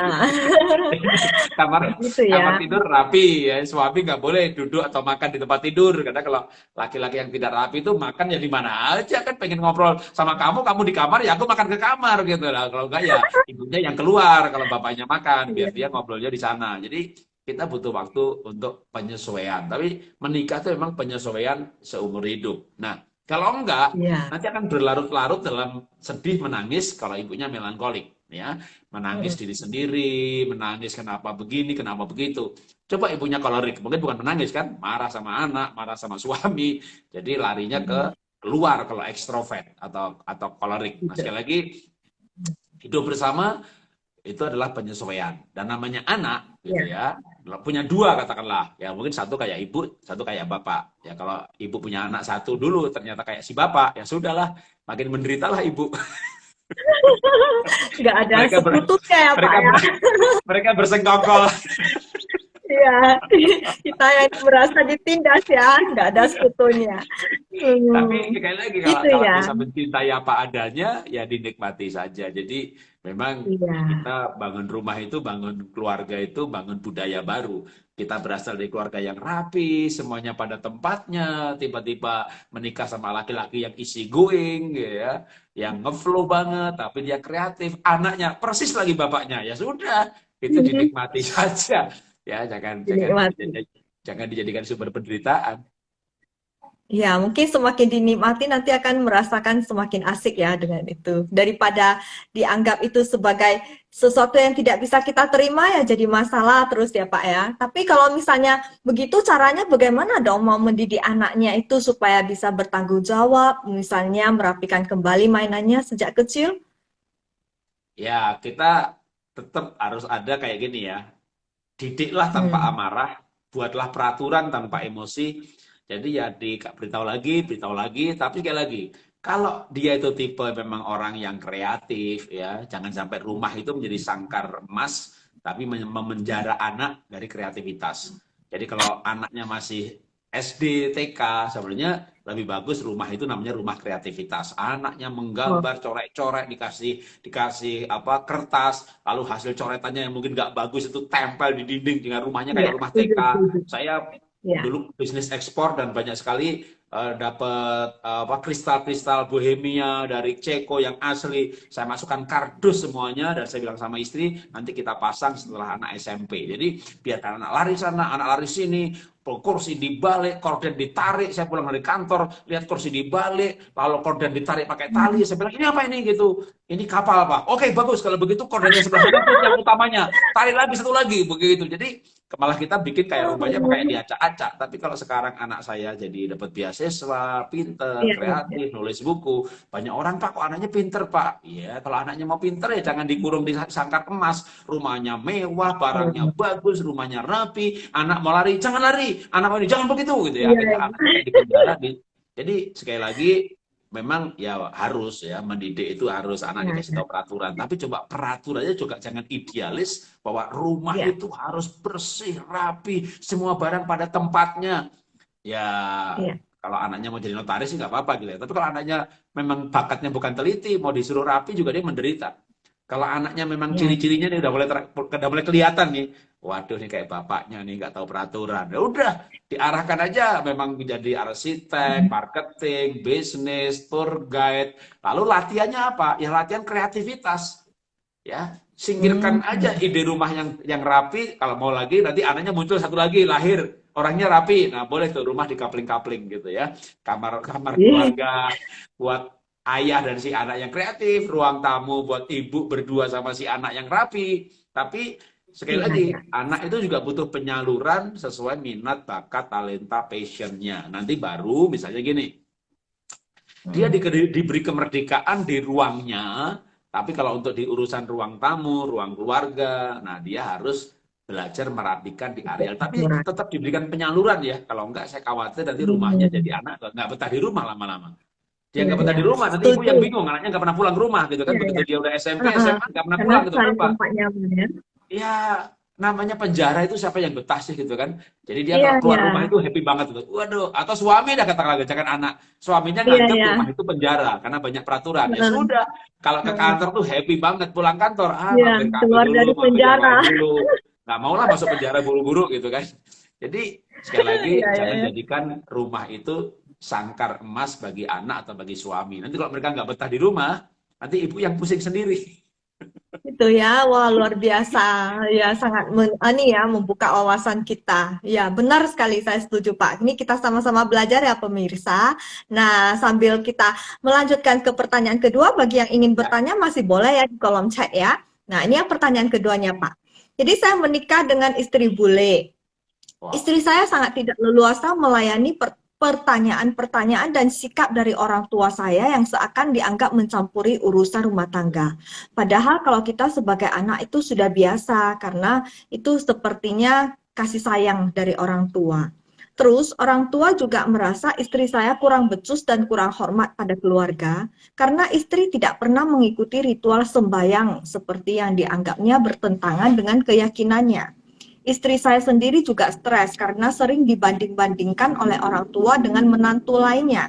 kamar Begitu ya. kamar tidur rapi ya, suami nggak boleh duduk atau makan di tempat tidur karena kalau laki-laki yang tidak rapi itu makan ya di mana aja, kan pengen ngobrol sama kamu di kamar ya aku makan ke kamar gitu lah, kalau enggak ya ibunya yang keluar kalau bapaknya makan biar Iya, dia ngobrolnya di sana. Jadi kita butuh waktu untuk penyesuaian, tapi menikah itu memang penyesuaian seumur hidup. Nah, kalau enggak iya. nanti akan berlarut-larut dalam sedih menangis kalau ibunya melankolik ya, menangis Mm, diri sendiri, menangis kenapa begini, kenapa begitu. Coba ibunya kolerik, mungkin bukan menangis kan, marah sama anak, marah sama suami, jadi larinya ke mm, keluar kalau ekstrovert atau kolerik. Nah, gitu. sekali lagi hidup bersama itu adalah penyesuaian. Dan namanya anak gitu Iya. ya, punya dua katakanlah. Ya mungkin satu kayak ibu, satu kayak bapak. Ya kalau ibu punya anak satu dulu ternyata kayak si bapak, ya sudahlah, makin menderitalah ibu. Nggak ada mereka ber, sekutunya ya Pak mereka ya. mereka bersengkokol. Iya. Kita yang merasa ditindas ya, nggak ada sekutunya. Tapi Hmm, sekali lagi kalau gitu kalau ya. bisa mencintai apa adanya ya dinikmati saja. Jadi memang Iya. kita bangun rumah itu, bangun keluarga itu, bangun budaya baru. kita berasal dari keluarga yang rapi, semuanya pada tempatnya, tiba-tiba menikah sama laki-laki yang easy going, gitu ya, yang ngeflow banget, tapi dia kreatif, anaknya persis lagi bapaknya, ya sudah, itu dinikmati saja, ya jangan jangan Dinikmati. jangan dijadikan sumber penderitaan. Ya, mungkin semakin dinikmati nanti akan merasakan semakin asik ya dengan itu. Daripada dianggap itu sebagai sesuatu yang tidak bisa kita terima ya jadi masalah terus ya Pak ya. Tapi kalau misalnya begitu caranya bagaimana dong mau mendidik anaknya itu supaya bisa bertanggung jawab, misalnya merapikan kembali mainannya sejak kecil? Ya, kita tetap harus ada kayak gini ya, didiklah tanpa Hmm. amarah, buatlah peraturan tanpa emosi. Jadi ya beritahu lagi, tapi sekali lagi, kalau dia itu tipe memang orang yang kreatif ya, jangan sampai rumah itu menjadi sangkar emas, tapi memenjara anak dari kreativitas. Jadi kalau anaknya masih SD, TK, sebenarnya lebih bagus rumah itu namanya rumah kreativitas. Anaknya Oh, menggambar, coret-coret, dikasih dikasih apa kertas, lalu hasil coretannya yang mungkin nggak bagus itu tempel di dinding dengan rumahnya iya, kayak rumah setuju, TK. setuju. Saya Ya. dulu bisnis ekspor dan banyak sekali dapat apa kristal-kristal bohemia dari Ceko yang asli. Saya masukkan kardus semuanya dan saya bilang sama istri, nanti kita pasang setelah anak SMP. Jadi biar anak lari sana, anak lari sini, kursi dibalik, korden ditarik, saya pulang dari kantor, lihat kursi dibalik, lalu korden ditarik pakai tali, saya bilang, ini apa ini gitu? Ini kapal, Pak. Oke, bagus, kalau begitu kordennya sebelah sana itu yang utamanya, tarik lagi satu lagi, begitu. Jadi malah kita bikin kayak rumahnya kayak Oh, diacak-acak. Tapi kalau sekarang anak saya jadi dapat beasiswa, pinter, iya, iya, iya. kreatif, nulis buku, banyak orang, Pak, kok anaknya pinter, Pak? Iya, kalau anaknya mau pinter ya jangan dikurung di sangkar emas. Rumahnya mewah, barangnya Oh, bagus, rumahnya rapi, anak mau lari, jangan lari, anak mau ini, jangan begitu gitu ya. iya, Kita iya. anaknya di penjara. Jadi sekali lagi memang ya harus ya mendidik itu harus anak Iya, dikasih iya. tahu peraturan, tapi coba peraturannya juga jangan idealis bahwa rumah Iya, itu harus bersih, rapi, semua barang pada tempatnya. Ya iya. kalau anaknya mau jadi notaris sih nggak apa-apa gitu ya. Tapi kalau anaknya memang bakatnya bukan teliti, mau disuruh rapi juga dia menderita. Kalau anaknya memang Iya. ciri-cirinya nih udah mulai kelihatan nih, waduh nih kayak bapaknya nih nggak tahu peraturan. Ya udah diarahkan aja memang menjadi arsitek, marketing, bisnis, tour guide. Lalu latihannya apa? Ya latihan kreativitas. Ya singkirkan Hmm. aja ide rumah yang rapi. Kalau mau lagi nanti anaknya muncul satu lagi lahir orangnya rapi. Nah boleh tuh rumah dikapling-kapling gitu ya. Kamar-kamar Ih, keluarga buat ayah dan si anak yang kreatif, ruang tamu buat ibu berdua sama si anak yang rapi. Tapi sekali iya, lagi, iya. anak itu juga butuh penyaluran sesuai minat, bakat, talenta, passionnya. Nanti baru misalnya gini, dia Hmm. diberi kemerdekaan di ruangnya, tapi kalau untuk di urusan ruang tamu, ruang keluarga, nah dia harus belajar merapikan di areal. Tapi Aturan. tetap diberikan penyaluran ya. Kalau enggak, saya khawatir nanti rumahnya Hmm. jadi anak nggak betah di rumah lama-lama. Dia Iya, nggak betah iya. di rumah, nanti ibu Setuju. yang bingung, anaknya nggak pernah pulang ke rumah gitu kan. Iya, Begitu iya. dia udah SMP, Heeh. SMA nggak pernah Karena pulang gitu. cari Kenapa? tempat nyaman ya. Ya namanya penjara itu siapa yang betah sih gitu kan. Jadi dia Iya, kalau keluar iya. rumah itu happy banget gitu. Waduh, atau suami dah katakan lagi, jangan anak. Suaminya Iya, nganggep iya. rumah itu penjara karena banyak peraturan. Ya Heeh, sudah, kalau ke heeh. kantor tuh happy banget pulang kantor. Iya, Mampir kafe keluar dulu, dari mampir yang penjara. lain dulu. Nggak maulah masuk penjara buru-buru gitu kan. Jadi sekali lagi Iya, iya, jangan iya. jadikan rumah itu sangkar emas bagi anak atau bagi suami. Nanti kalau mereka nggak betah di rumah, nanti ibu yang pusing sendiri. Itu ya, wah luar biasa. Ya, sangat ini ya membuka wawasan kita. Ya, benar sekali saya setuju Pak. Ini kita sama-sama belajar ya pemirsa. Nah, sambil kita melanjutkan ke pertanyaan kedua, bagi yang ingin Ya, bertanya masih boleh ya di kolom chat ya. Nah, ini yang pertanyaan keduanya Pak. Jadi saya menikah dengan istri bule. wow. Istri saya sangat tidak leluasa melayani pertanyaan-pertanyaan dan sikap dari orang tua saya yang seakan dianggap mencampuri urusan rumah tangga. Padahal kalau kita sebagai anak itu sudah biasa karena itu sepertinya kasih sayang dari orang tua. Terus orang tua juga merasa istri saya kurang becus dan kurang hormat pada keluarga karena istri tidak pernah mengikuti ritual sembahyang seperti yang dianggapnya bertentangan dengan keyakinannya. Istri saya sendiri juga stres karena sering dibanding-bandingkan oleh orang tua dengan menantu lainnya.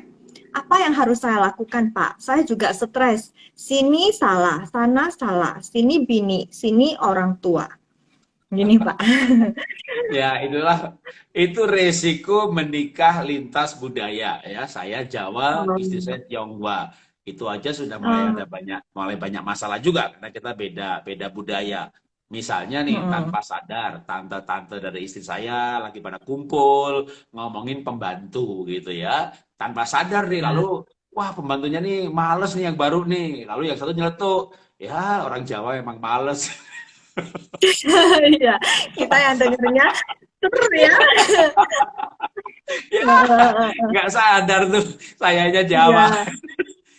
Apa yang harus saya lakukan, Pak? Saya juga stres. Sini salah, sana salah, sini bini, sini orang tua. Gini Pak. Ya, itu resiko menikah lintas budaya ya. Saya Jawa, istri saya Oh. Tionghoa. Itu aja sudah Oh. mulai banyak masalah juga karena kita beda beda budaya. Misalnya nih, Mm-mm. tanpa sadar tante-tante dari istri saya lagi pada kumpul ngomongin pembantu gitu ya. Tanpa sadar nih, Ya. lalu wah pembantunya nih males nih yang baru nih. Lalu yang satu nyeletuk, ya orang Jawa emang males. Iya, kita yang dengernya seru ya. Ya, nggak sadar tuh sayanya Jawa. Iya.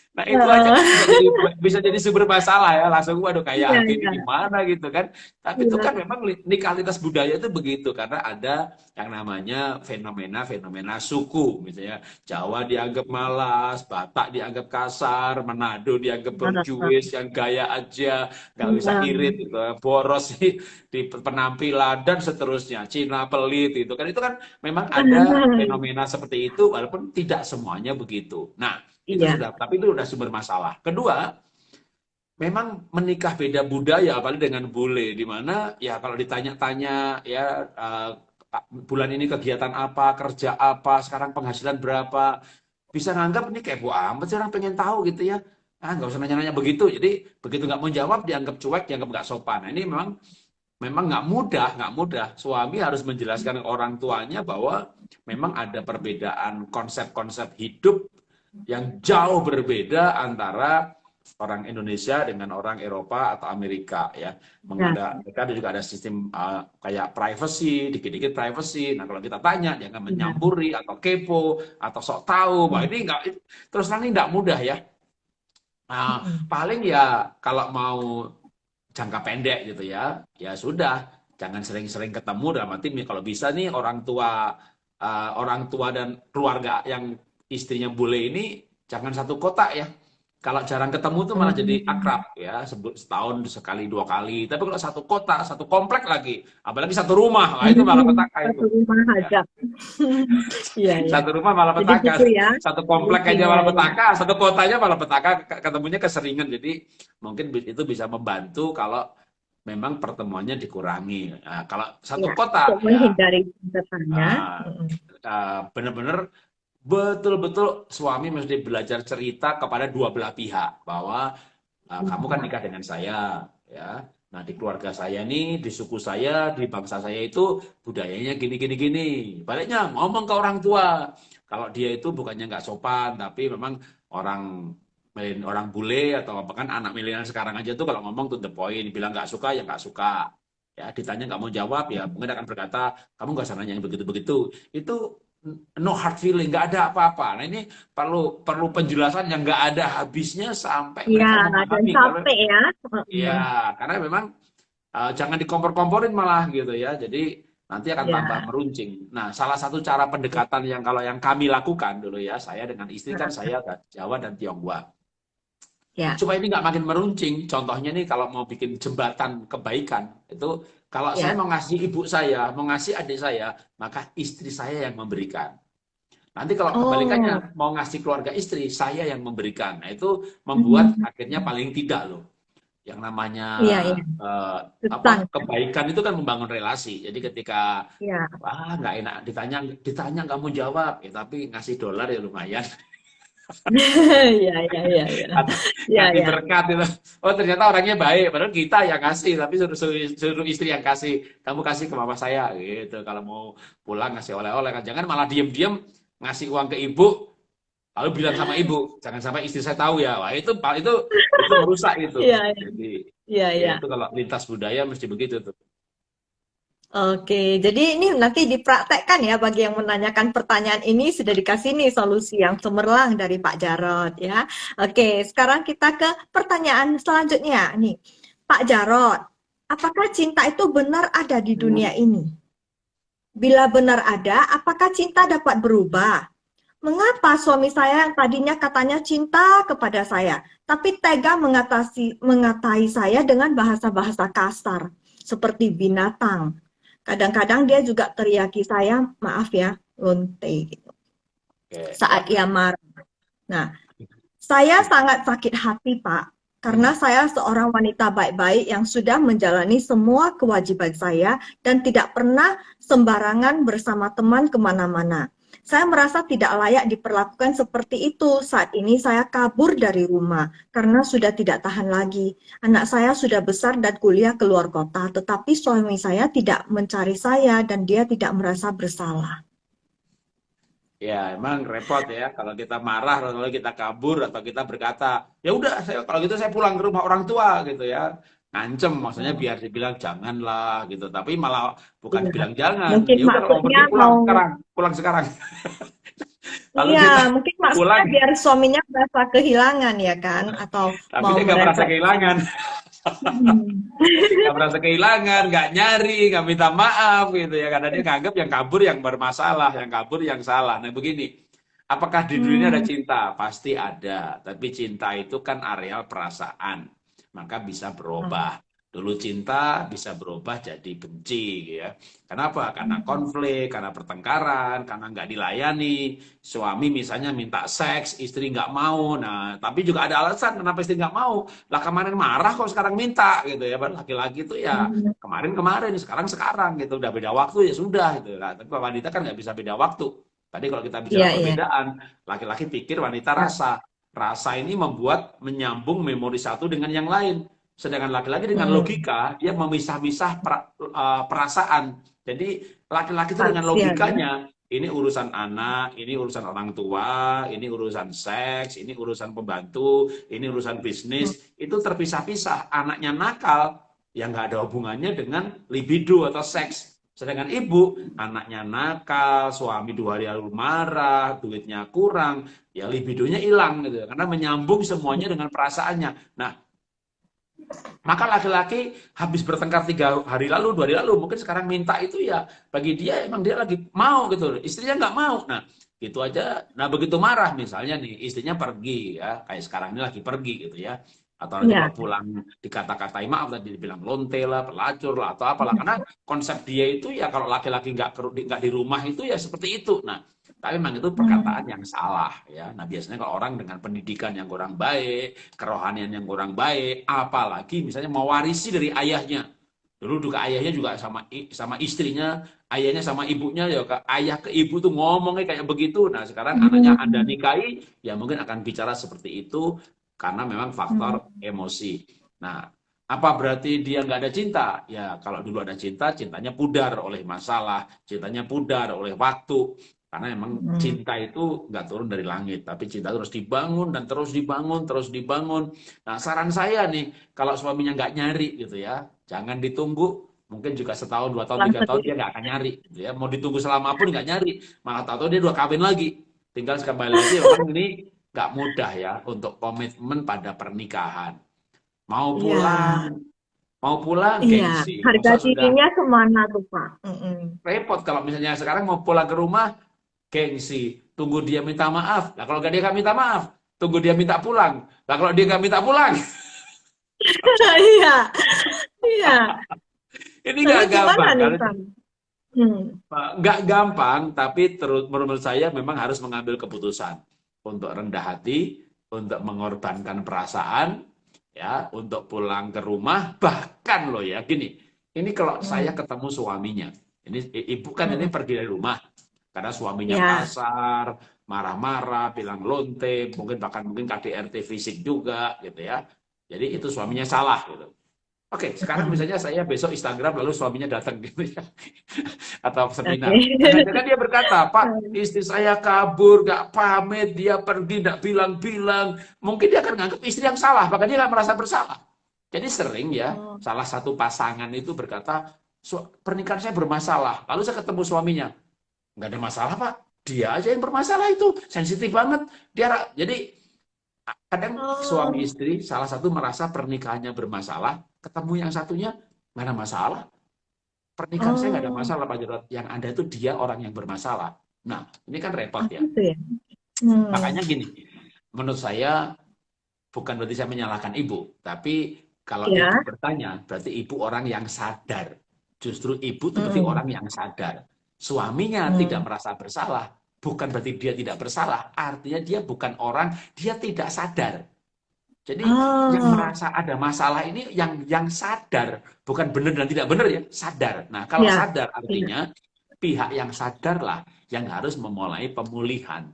Nah, itu aja kan Heeh. bisa jadi sumber masalah ya. Langsung waduh kayak Iya, hati ini iya. gimana gitu kan. Tapi itu kan Iya. memang nikah lintas budaya itu begitu karena ada yang namanya fenomena-fenomena suku. Misalnya Jawa dianggap malas, Batak dianggap kasar, Manado dianggap berjuis, yang gaya aja, nggak bisa irit gitu, boros di penampilan dan seterusnya. Cina pelit itu kan memang ada fenomena seperti itu walaupun tidak semuanya begitu. Nah, Iya. tapi itu sudah sumber masalah. Kedua, memang menikah beda budaya, apalagi dengan bule, di mana ya kalau ditanya-tanya ya bulan ini kegiatan apa, kerja apa, sekarang penghasilan berapa, bisa nganggap ini kayak bu amat sih orang pengen tahu gitu ya. Ah, nggak usah nanya-nanya begitu. Jadi begitu nggak mau jawab dianggap cuek, dianggap nggak sopan. Nah, ini memang memang nggak mudah. Suami harus menjelaskan ke orang tuanya bahwa memang ada perbedaan konsep-konsep hidup yang jauh berbeda antara orang Indonesia dengan orang Eropa atau Amerika ya. Ya. Mereka juga ada sistem kayak privacy, dikit-dikit privacy. Nah, kalau kita tanya jangan Iya. menyampuri atau kepo atau sok tahu. Wah, ini nggak terus terang ini nggak mudah ya. Nah, Mm-mm. paling ya kalau mau jangka pendek gitu ya, ya sudah, jangan sering-sering ketemu dalam arti kalau bisa nih orang tua dan keluarga yang istrinya bule ini jangan satu kota ya. Kalau jarang ketemu tuh malah jadi Hmm. akrab ya, setahun sekali dua kali. Tapi kalau satu kota, satu komplek lagi, apalagi satu rumah, wah itu malah petaka itu. Satu rumah Ya. aja. Iya, iya. Satu rumah malah Jadi petaka, gitu ya. satu komplek aja Iya, malah iya. petaka, satu kotanya malah petaka, ketemunya keseringan. Jadi mungkin itu bisa membantu kalau memang pertemuannya dikurangi. Nah, kalau satu Iya, kota untuk ya menghindari tanya. ah, benar-benar betul-betul suami mesti belajar cerita kepada dua belah pihak bahwa kamu kan nikah dengan saya ya. Nah, di keluarga saya nih, di suku saya, di bangsa saya itu budayanya gini gini gini. Baliknya ngomong ke orang tua. Kalau dia itu bukannya nggak sopan, tapi memang orang orang bule atau apa kan anak milenial sekarang aja tuh kalau ngomong to the point, bilang nggak suka ya nggak suka. Ya, ditanya nggak mau jawab ya mungkin akan berkata kamu nggak usah nanya yang begitu-begitu. Itu no hard feeling, nggak ada apa-apa. Nah, ini perlu perlu penjelasan yang nggak ada habisnya sampai Iya, mereka dan memahami kalau capek ya. ya karena memang jangan dikompor-komporin malah gitu ya. Jadi nanti akan tambah Iya. meruncing. Nah, salah satu cara pendekatan yang kalau yang kami lakukan dulu ya, saya dengan istri kan saya Jawa dan Tionghoa. Ya. Supaya ini nggak makin meruncing, contohnya nih kalau mau bikin jembatan kebaikan, itu kalau saya Ya. mau ngasih ibu saya, mau ngasih adik saya, maka istri saya yang memberikan. Nanti kalau kebalikannya Oh. mau ngasih keluarga istri, saya yang memberikan. Nah, itu membuat Hmm. akhirnya paling tidak loh. Yang namanya Iya, iya. apa Pesan. kebaikan itu kan membangun relasi. Jadi ketika Ya. wah nggak enak ditanya ditanya nggak mau jawab, ya tapi ngasih dolar ya lumayan. Iya, iya, iya, iya. Atau Iya, ngasih iya. berkat itu. Oh ternyata orangnya baik, padahal kita yang kasih, tapi suruh istri yang kasih. Kamu kasih ke mama saya gitu. Kalau mau pulang ngasih oleh-oleh kan, jangan malah diem-diem ngasih uang ke ibu, lalu bilang sama ibu, jangan sampai istri saya tahu ya. Wah itu merusak itu. Iya, iya. Jadi Iya, ya iya. itu kalau lintas budaya mesti begitu tuh. Oke, jadi ini nanti dipraktekkan ya bagi yang menanyakan pertanyaan ini sudah dikasih nih solusi yang cemerlang dari Pak Jarot ya. Oke, sekarang kita ke pertanyaan selanjutnya nih. Pak Jarot, apakah cinta itu benar ada di dunia ini? Bila benar ada, apakah cinta dapat berubah? Mengapa suami saya yang tadinya katanya cinta kepada saya, tapi tega mengatai saya dengan bahasa-bahasa kasar, seperti binatang. Kadang-kadang dia juga teriaki saya, maaf ya, lonte gitu, Oke, saat wah. ia marah. Nah, saya sangat sakit hati, Pak. Karena saya seorang wanita baik-baik yang sudah menjalani semua kewajiban saya dan tidak pernah sembarangan bersama teman kemana-mana. Saya merasa tidak layak diperlakukan seperti itu. Saat ini saya kabur dari rumah karena sudah tidak tahan lagi. Anak saya sudah besar dan kuliah keluar kota, tetapi suami saya tidak mencari saya dan dia tidak merasa bersalah. Ya, emang repot ya kalau kita marah atau kalau kita kabur atau kita berkata, ya udah saya kalau gitu saya pulang ke rumah orang tua gitu ya. Ngancem maksudnya Hmm, biar dibilang janganlah gitu. Tapi malah bukan iya. dibilang jangan. Mungkin Ya udah kalau mau maksudnya pergi mau. pulang sekarang, pulang sekarang. Lalu Iya, kita mungkin maksudnya pulang, biar suaminya merasa kehilangan ya kan, atau tapi mau dia nggak merasa merefleksikan. kehilangan. Hmm. Nggak merasa kehilangan, nggak nyari, nggak minta maaf gitu ya. Karena dia nganggap yang kabur yang bermasalah, yang kabur yang salah. Nah begini, apakah di dunia ini ada Hmm. cinta? Pasti ada. Tapi cinta itu kan areal perasaan. Maka bisa Hmm. berubah. Dulu cinta bisa berubah jadi benci ya. Kenapa? Karena konflik, karena pertengkaran, karena nggak dilayani. Suami misalnya minta seks, istri nggak mau. Nah, tapi juga ada alasan kenapa istri nggak mau. Lah kemarin marah kok sekarang minta gitu ya. Laki-laki itu ya Hmm. kemarin-kemarin, sekarang-sekarang gitu. Udah beda waktu ya sudah gitu. Nah, tapi wanita kan nggak bisa beda waktu. Tadi kalau kita bicara Iya, iya. perbedaan, laki-laki pikir, wanita Ya. rasa. Rasa ini membuat menyambung memori satu dengan yang lain. Sedangkan laki-laki dengan Hmm. logika, dia memisah-misah perasaan. Jadi laki-laki itu dengan Parsial ya. logikanya, ini urusan anak, ini urusan orang tua, ini urusan seks, ini urusan pembantu, ini urusan Hmm. bisnis, itu terpisah-pisah. Anaknya nakal, yang nggak ada hubungannya dengan libido atau seks. Sedangkan ibu, anaknya nakal, suami 2 hari lalu marah, duitnya kurang, ya libidonya hilang gitu. Karena menyambung semuanya dengan perasaannya. Nah, maka laki-laki habis bertengkar 3 hari lalu, 2 hari lalu, mungkin sekarang minta itu ya bagi dia emang dia lagi mau gitu, istrinya nggak mau. Nah, gitu aja. Nah, begitu marah misalnya nih, istrinya pergi ya, kayak sekarang ini lagi pergi gitu ya. Atau nanti Iya. kalau pulang dikata-katai maaf tadi dibilang lonte lah, pelacur lah atau apalah. Karena konsep dia itu ya kalau laki-laki nggak di rumah itu ya seperti itu. Nah, tapi memang itu perkataan Hmm. yang salah ya. Nah, biasanya kalau orang dengan pendidikan yang kurang baik, kerohanian yang kurang baik, apalagi misalnya mewarisi dari ayahnya. Dulu juga ayahnya juga sama istrinya, ayahnya sama ibunya ya ayah ke ibu tuh ngomongnya kayak begitu. Nah, sekarang anaknya Anda Hmm. nikahi, ya mungkin akan bicara seperti itu karena memang Hmm. faktor emosi. Nah, apa berarti dia nggak ada cinta? Ya, kalau dulu ada cinta, cintanya pudar oleh masalah, cintanya pudar oleh waktu. Karena emang Hmm. cinta itu nggak turun dari langit, tapi cinta terus dibangun dan terus dibangun, terus dibangun. Nah, saran saya nih, kalau suaminya nggak nyari gitu ya, jangan ditunggu. Mungkin juga setahun, 2 tahun, Pulang 3 tahun sendiri. dia nggak akan nyari. Gitu ya. Mau ditunggu selama pun nggak nyari. Malah tahu dia udah kawin lagi. Tinggal kembali lagi, memang ini nggak mudah ya untuk komitmen pada pernikahan. Mau Iya. pulang, mau pulang Iya. gengsi. Harga Masa sudah dirinya kemana tuh, Pak? Mm-mm. repot kalau misalnya sekarang mau pulang ke rumah, gengsi. Tunggu dia minta maaf. Nah, kalau dia nggak minta maaf, tunggu dia minta pulang. Nah, kalau dia nggak minta pulang, Iya. Iya. ini Lalu nggak gimana gampang. nih, Karena Sam? Hmm. nggak gampang, tapi terus menurut saya memang harus mengambil keputusan untuk rendah hati, untuk mengorbankan perasaan, ya, untuk pulang ke rumah, bahkan loh ya, gini, ini kalau saya Hmm. ketemu suaminya, ini ibu kan ini Mm-mm. pergi dari rumah karena suaminya Ya. kasar, marah-marah, bilang lonte, mungkin KDRT fisik juga gitu ya. Jadi itu suaminya salah gitu. Oke, sekarang Mm-mm. misalnya saya besok Instagram lalu suaminya datang gitu ya. Atau Oke. seminar. Jangan-jangan dia berkata, Pak, istri saya kabur, gak pamit, dia pergi, gak bilang-bilang. Mungkin dia akan menganggap istri yang salah, bahkan dia gak merasa bersalah. Jadi sering ya, Oh. salah satu pasangan itu berkata, pernikahan saya bermasalah. Lalu saya ketemu suaminya, nggak ada masalah Pak, dia aja yang bermasalah itu, sensitif banget. Jadi kadang suami Oh. istri salah satu merasa pernikahannya bermasalah, ketemu yang satunya nggak ada masalah. Pernikahan saya nggak ada Oh. masalah Pak Jarod. Yang ada itu dia orang yang bermasalah. Nah, ini kan repot Oh, ya. gitu ya. Hmm. Makanya gini, menurut saya bukan berarti saya menyalahkan ibu, tapi kalau ibu Ya. bertanya, berarti ibu orang yang sadar. Justru ibu itu berarti Mm-mm. orang yang sadar. Suaminya tidak Hmm. merasa bersalah, bukan berarti dia tidak bersalah. Artinya dia bukan orang, dia tidak sadar. Jadi yang Oh, merasa ada masalah ini yang sadar, bukan benar dan tidak benar ya, sadar. Nah, kalau ya, sadar ya. artinya pihak yang sadarlah yang harus memulai pemulihan.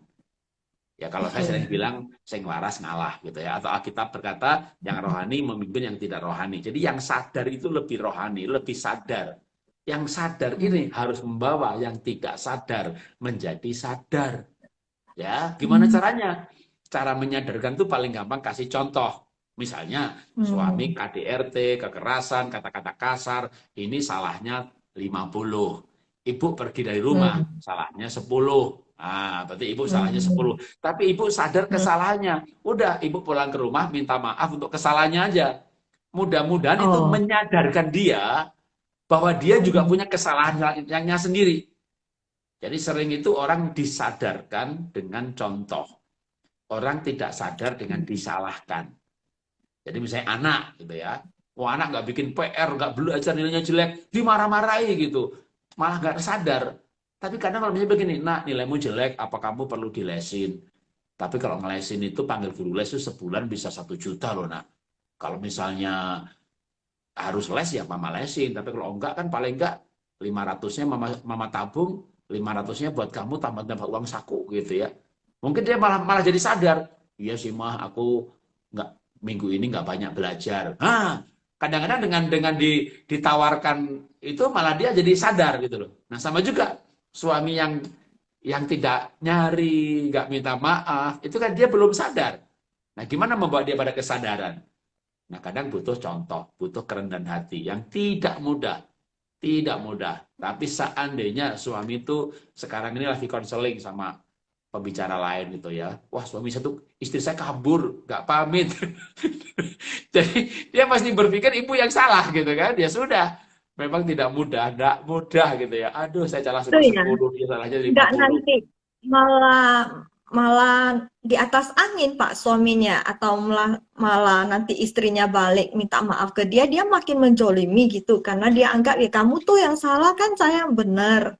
Ya kalau saya sering Mm-mm. bilang sing waras ngalah gitu ya. Atau Alkitab berkata yang rohani memimpin yang tidak rohani. Jadi yang sadar itu lebih rohani, lebih sadar. Yang sadar ini harus membawa yang tidak sadar menjadi sadar. Ya, gimana Mm. caranya? Cara menyadarkan itu paling gampang kasih contoh. Misalnya suami Mm. KDRT, kekerasan, kata-kata kasar, ini salahnya 50. Ibu pergi dari rumah, Mm. salahnya 10. Ah, berarti ibu salahnya 10. Mm. Tapi ibu sadar Mm. kesalahannya. Udah, ibu pulang ke rumah minta maaf untuk kesalahannya aja. Mudah-mudahan itu Oh. menyadarkan dia bahwa dia juga Mm. punya kesalahan yang sendiri. Jadi sering itu orang disadarkan dengan contoh. Orang tidak sadar dengan disalahkan. Jadi misalnya anak gitu ya. Wah anak nggak bikin PR, nggak belajar nilainya jelek, dimarah-marahi gitu. Malah nggak sadar. Tapi kadang kalau misalnya begini, nak nilaimu jelek, apa kamu perlu dilesin? Tapi kalau ngelesin itu panggil guru les itu sebulan bisa 1 juta loh nak. Kalau misalnya harus les ya mama lesin. Tapi kalau enggak kan paling enggak 500-nya mama tabung, 500-nya buat kamu tambah-tambah uang saku gitu ya. Mungkin dia malah malah jadi sadar. Iya sih mah aku nggak minggu ini nggak banyak belajar. Nah, kadang-kadang dengan ditawarkan itu malah dia jadi sadar gitu loh. Nah, sama juga suami yang tidak nyari, nggak minta maaf, itu kan dia belum sadar. Nah, gimana membawa dia pada kesadaran? Nah, kadang butuh contoh, butuh kerendahan hati yang tidak mudah. Tidak mudah. Tapi seandainya suami itu sekarang ini lagi konseling sama pembicara lain gitu ya. Wah, suami saya tuh istri saya kabur, nggak pamit. Jadi dia pasti berpikir ibu yang salah gitu kan. Ya sudah. Memang tidak mudah gitu ya. Aduh, saya salah Itu cuma ya. 10, dia salahnya Nggak 50. nanti malah malah di atas angin Pak suaminya atau malah malah nanti istrinya balik minta maaf ke dia, dia makin menjolimi gitu karena dia anggap ya kamu tuh yang salah kan saya yang benar.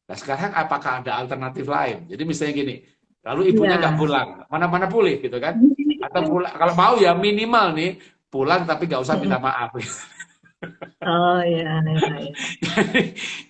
Nah, sekarang apakah ada alternatif lain? Jadi misalnya gini, lalu ibunya nggak Iya. pulang, mana-mana pulih gitu kan? Atau pulang, kalau mau ya minimal nih, pulang tapi nggak usah minta Mm-mm. maaf. Oh iya iya iya.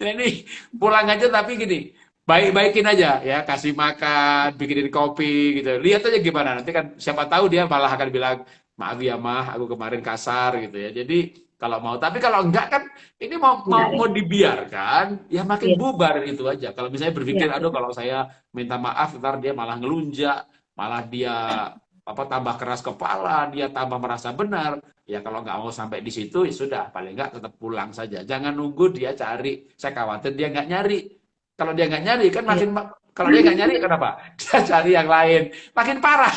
Jadi pulang aja tapi gini, baik-baikin aja ya, kasih makan, bikinin kopi gitu. Lihat aja gimana nanti kan siapa tahu dia malah akan bilang, "Maaf ya, Mah, aku kemarin kasar" gitu ya. Jadi kalau mau, tapi kalau enggak kan ini mau Iya mau iya. mau dibiarkan, ya makin Iya bubar itu aja. Kalau misalnya iya. berpikir, "Aduh, kalau saya minta maaf ntar dia malah ngelunjak, malah dia apa tambah keras kepala, dia tambah merasa benar." Ya kalau nggak mau sampai di situ ya sudah paling nggak tetap pulang saja. Jangan nunggu dia cari. Saya khawatir dia nggak nyari. Kalau dia nggak nyari kan Iya. kalau dia nggak nyari kenapa? Dia cari yang lain. Makin parah.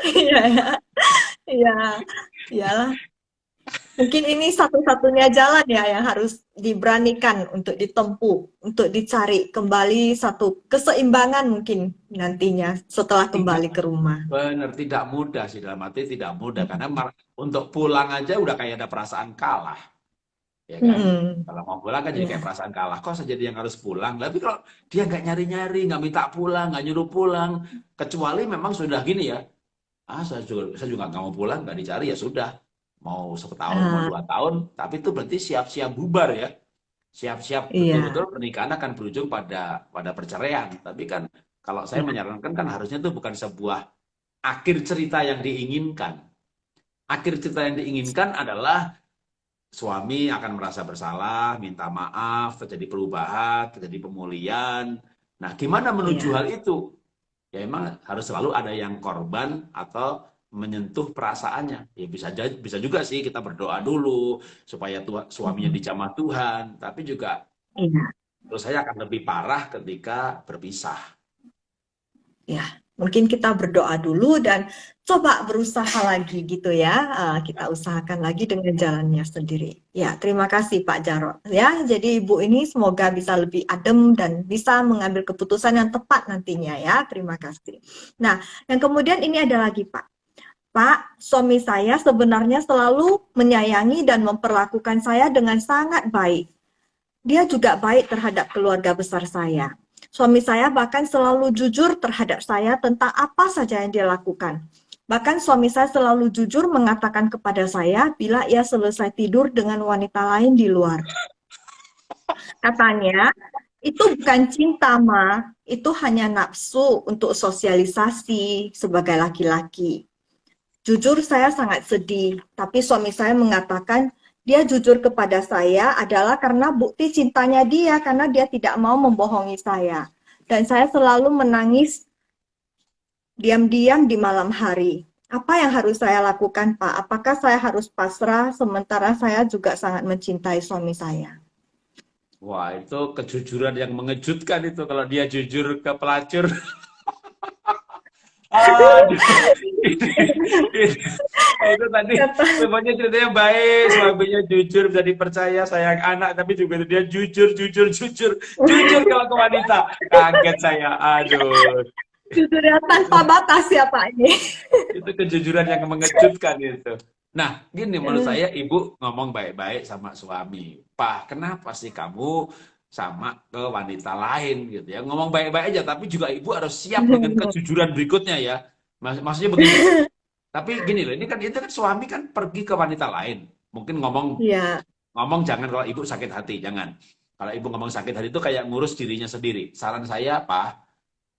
Iya iya. Iya. Iyalah. Mungkin ini satu-satunya jalan ya yang harus diberanikan untuk ditempuh, untuk dicari kembali satu keseimbangan mungkin nantinya setelah kembali Tidak ke rumah. benar, tidak mudah sih dalam arti tidak mudah karena Mm. untuk pulang aja udah kayak ada perasaan kalah, ya kan? Mm-mm. Kalau mau pulang kan jadi kayak Iya, perasaan kalah. Kok saya jadi yang harus pulang? Tapi kalau dia nggak nyari-nyari, nggak minta pulang, nggak nyuruh pulang, kecuali memang sudah gini ya. Ah, saya juga nggak mau pulang, nggak dicari ya sudah. Mau 1 tahun, mau ah, 2 tahun, tapi itu berarti siap-siap bubar ya. Siap-siap iya, betul-betul pernikahan akan berujung pada pada perceraian. Tapi kan kalau saya iya, menyarankan kan harusnya itu bukan sebuah akhir cerita yang diinginkan. Akhir cerita yang diinginkan adalah suami akan merasa bersalah, minta maaf, terjadi perubahan, terjadi pemulihan. Nah, gimana menuju iya. hal itu? Ya emang harus selalu ada yang korban atau menyentuh perasaannya. Ya bisa juga sih kita berdoa dulu supaya suaminya Mm-mm. dijamah Tuhan, tapi juga Iya. menurut saya akan lebih parah ketika berpisah. Ya, mungkin kita berdoa dulu dan coba berusaha lagi gitu ya. Kita usahakan lagi dengan jalannya sendiri. Ya, terima kasih Pak Jarot. Ya, jadi Ibu ini semoga bisa lebih adem dan bisa mengambil keputusan yang tepat nantinya ya. Terima kasih. Nah, yang kemudian ini ada lagi Pak. Pak, suami saya sebenarnya selalu menyayangi dan memperlakukan saya dengan sangat baik. Dia juga baik terhadap keluarga besar saya. Suami saya bahkan selalu jujur terhadap saya tentang apa saja yang dia lakukan. Bahkan suami saya selalu jujur mengatakan kepada saya bila ia selesai tidur dengan wanita lain di luar. Katanya, itu bukan cinta, Ma. Itu hanya nafsu untuk sosialisasi sebagai laki-laki. Jujur saya sangat sedih, tapi suami saya mengatakan dia jujur kepada saya adalah karena bukti cintanya dia, karena dia tidak mau membohongi saya. Dan saya selalu menangis diam-diam di malam hari. Apa yang harus saya lakukan, Pak? Apakah saya harus pasrah sementara saya juga sangat mencintai suami saya? Wah, itu kejujuran yang mengejutkan itu kalau dia jujur ke pelacur. Aduh, itu tadi Kata, semuanya ceritanya baik, suaminya jujur, bisa dipercaya, sayang anak, tapi juga dia jujur kalau ke wanita. Kaget saya, aduh. jujurnya tanpa batas ya, Pak ini. Itu kejujuran yang mengejutkan itu. Nah, gini menurut saya ibu ngomong baik-baik sama suami. Pak, kenapa sih kamu sama ke wanita lain gitu ya? Ngomong baik-baik aja, tapi juga ibu harus siap dengan kejujuran berikutnya ya. Maksudnya begini. Tapi gini loh, ini kan itu kan suami kan pergi ke wanita lain. Mungkin ngomong Ya, ngomong jangan kalau ibu sakit hati, jangan. Kalau ibu ngomong sakit hati itu kayak ngurus dirinya sendiri. Saran saya, Pak,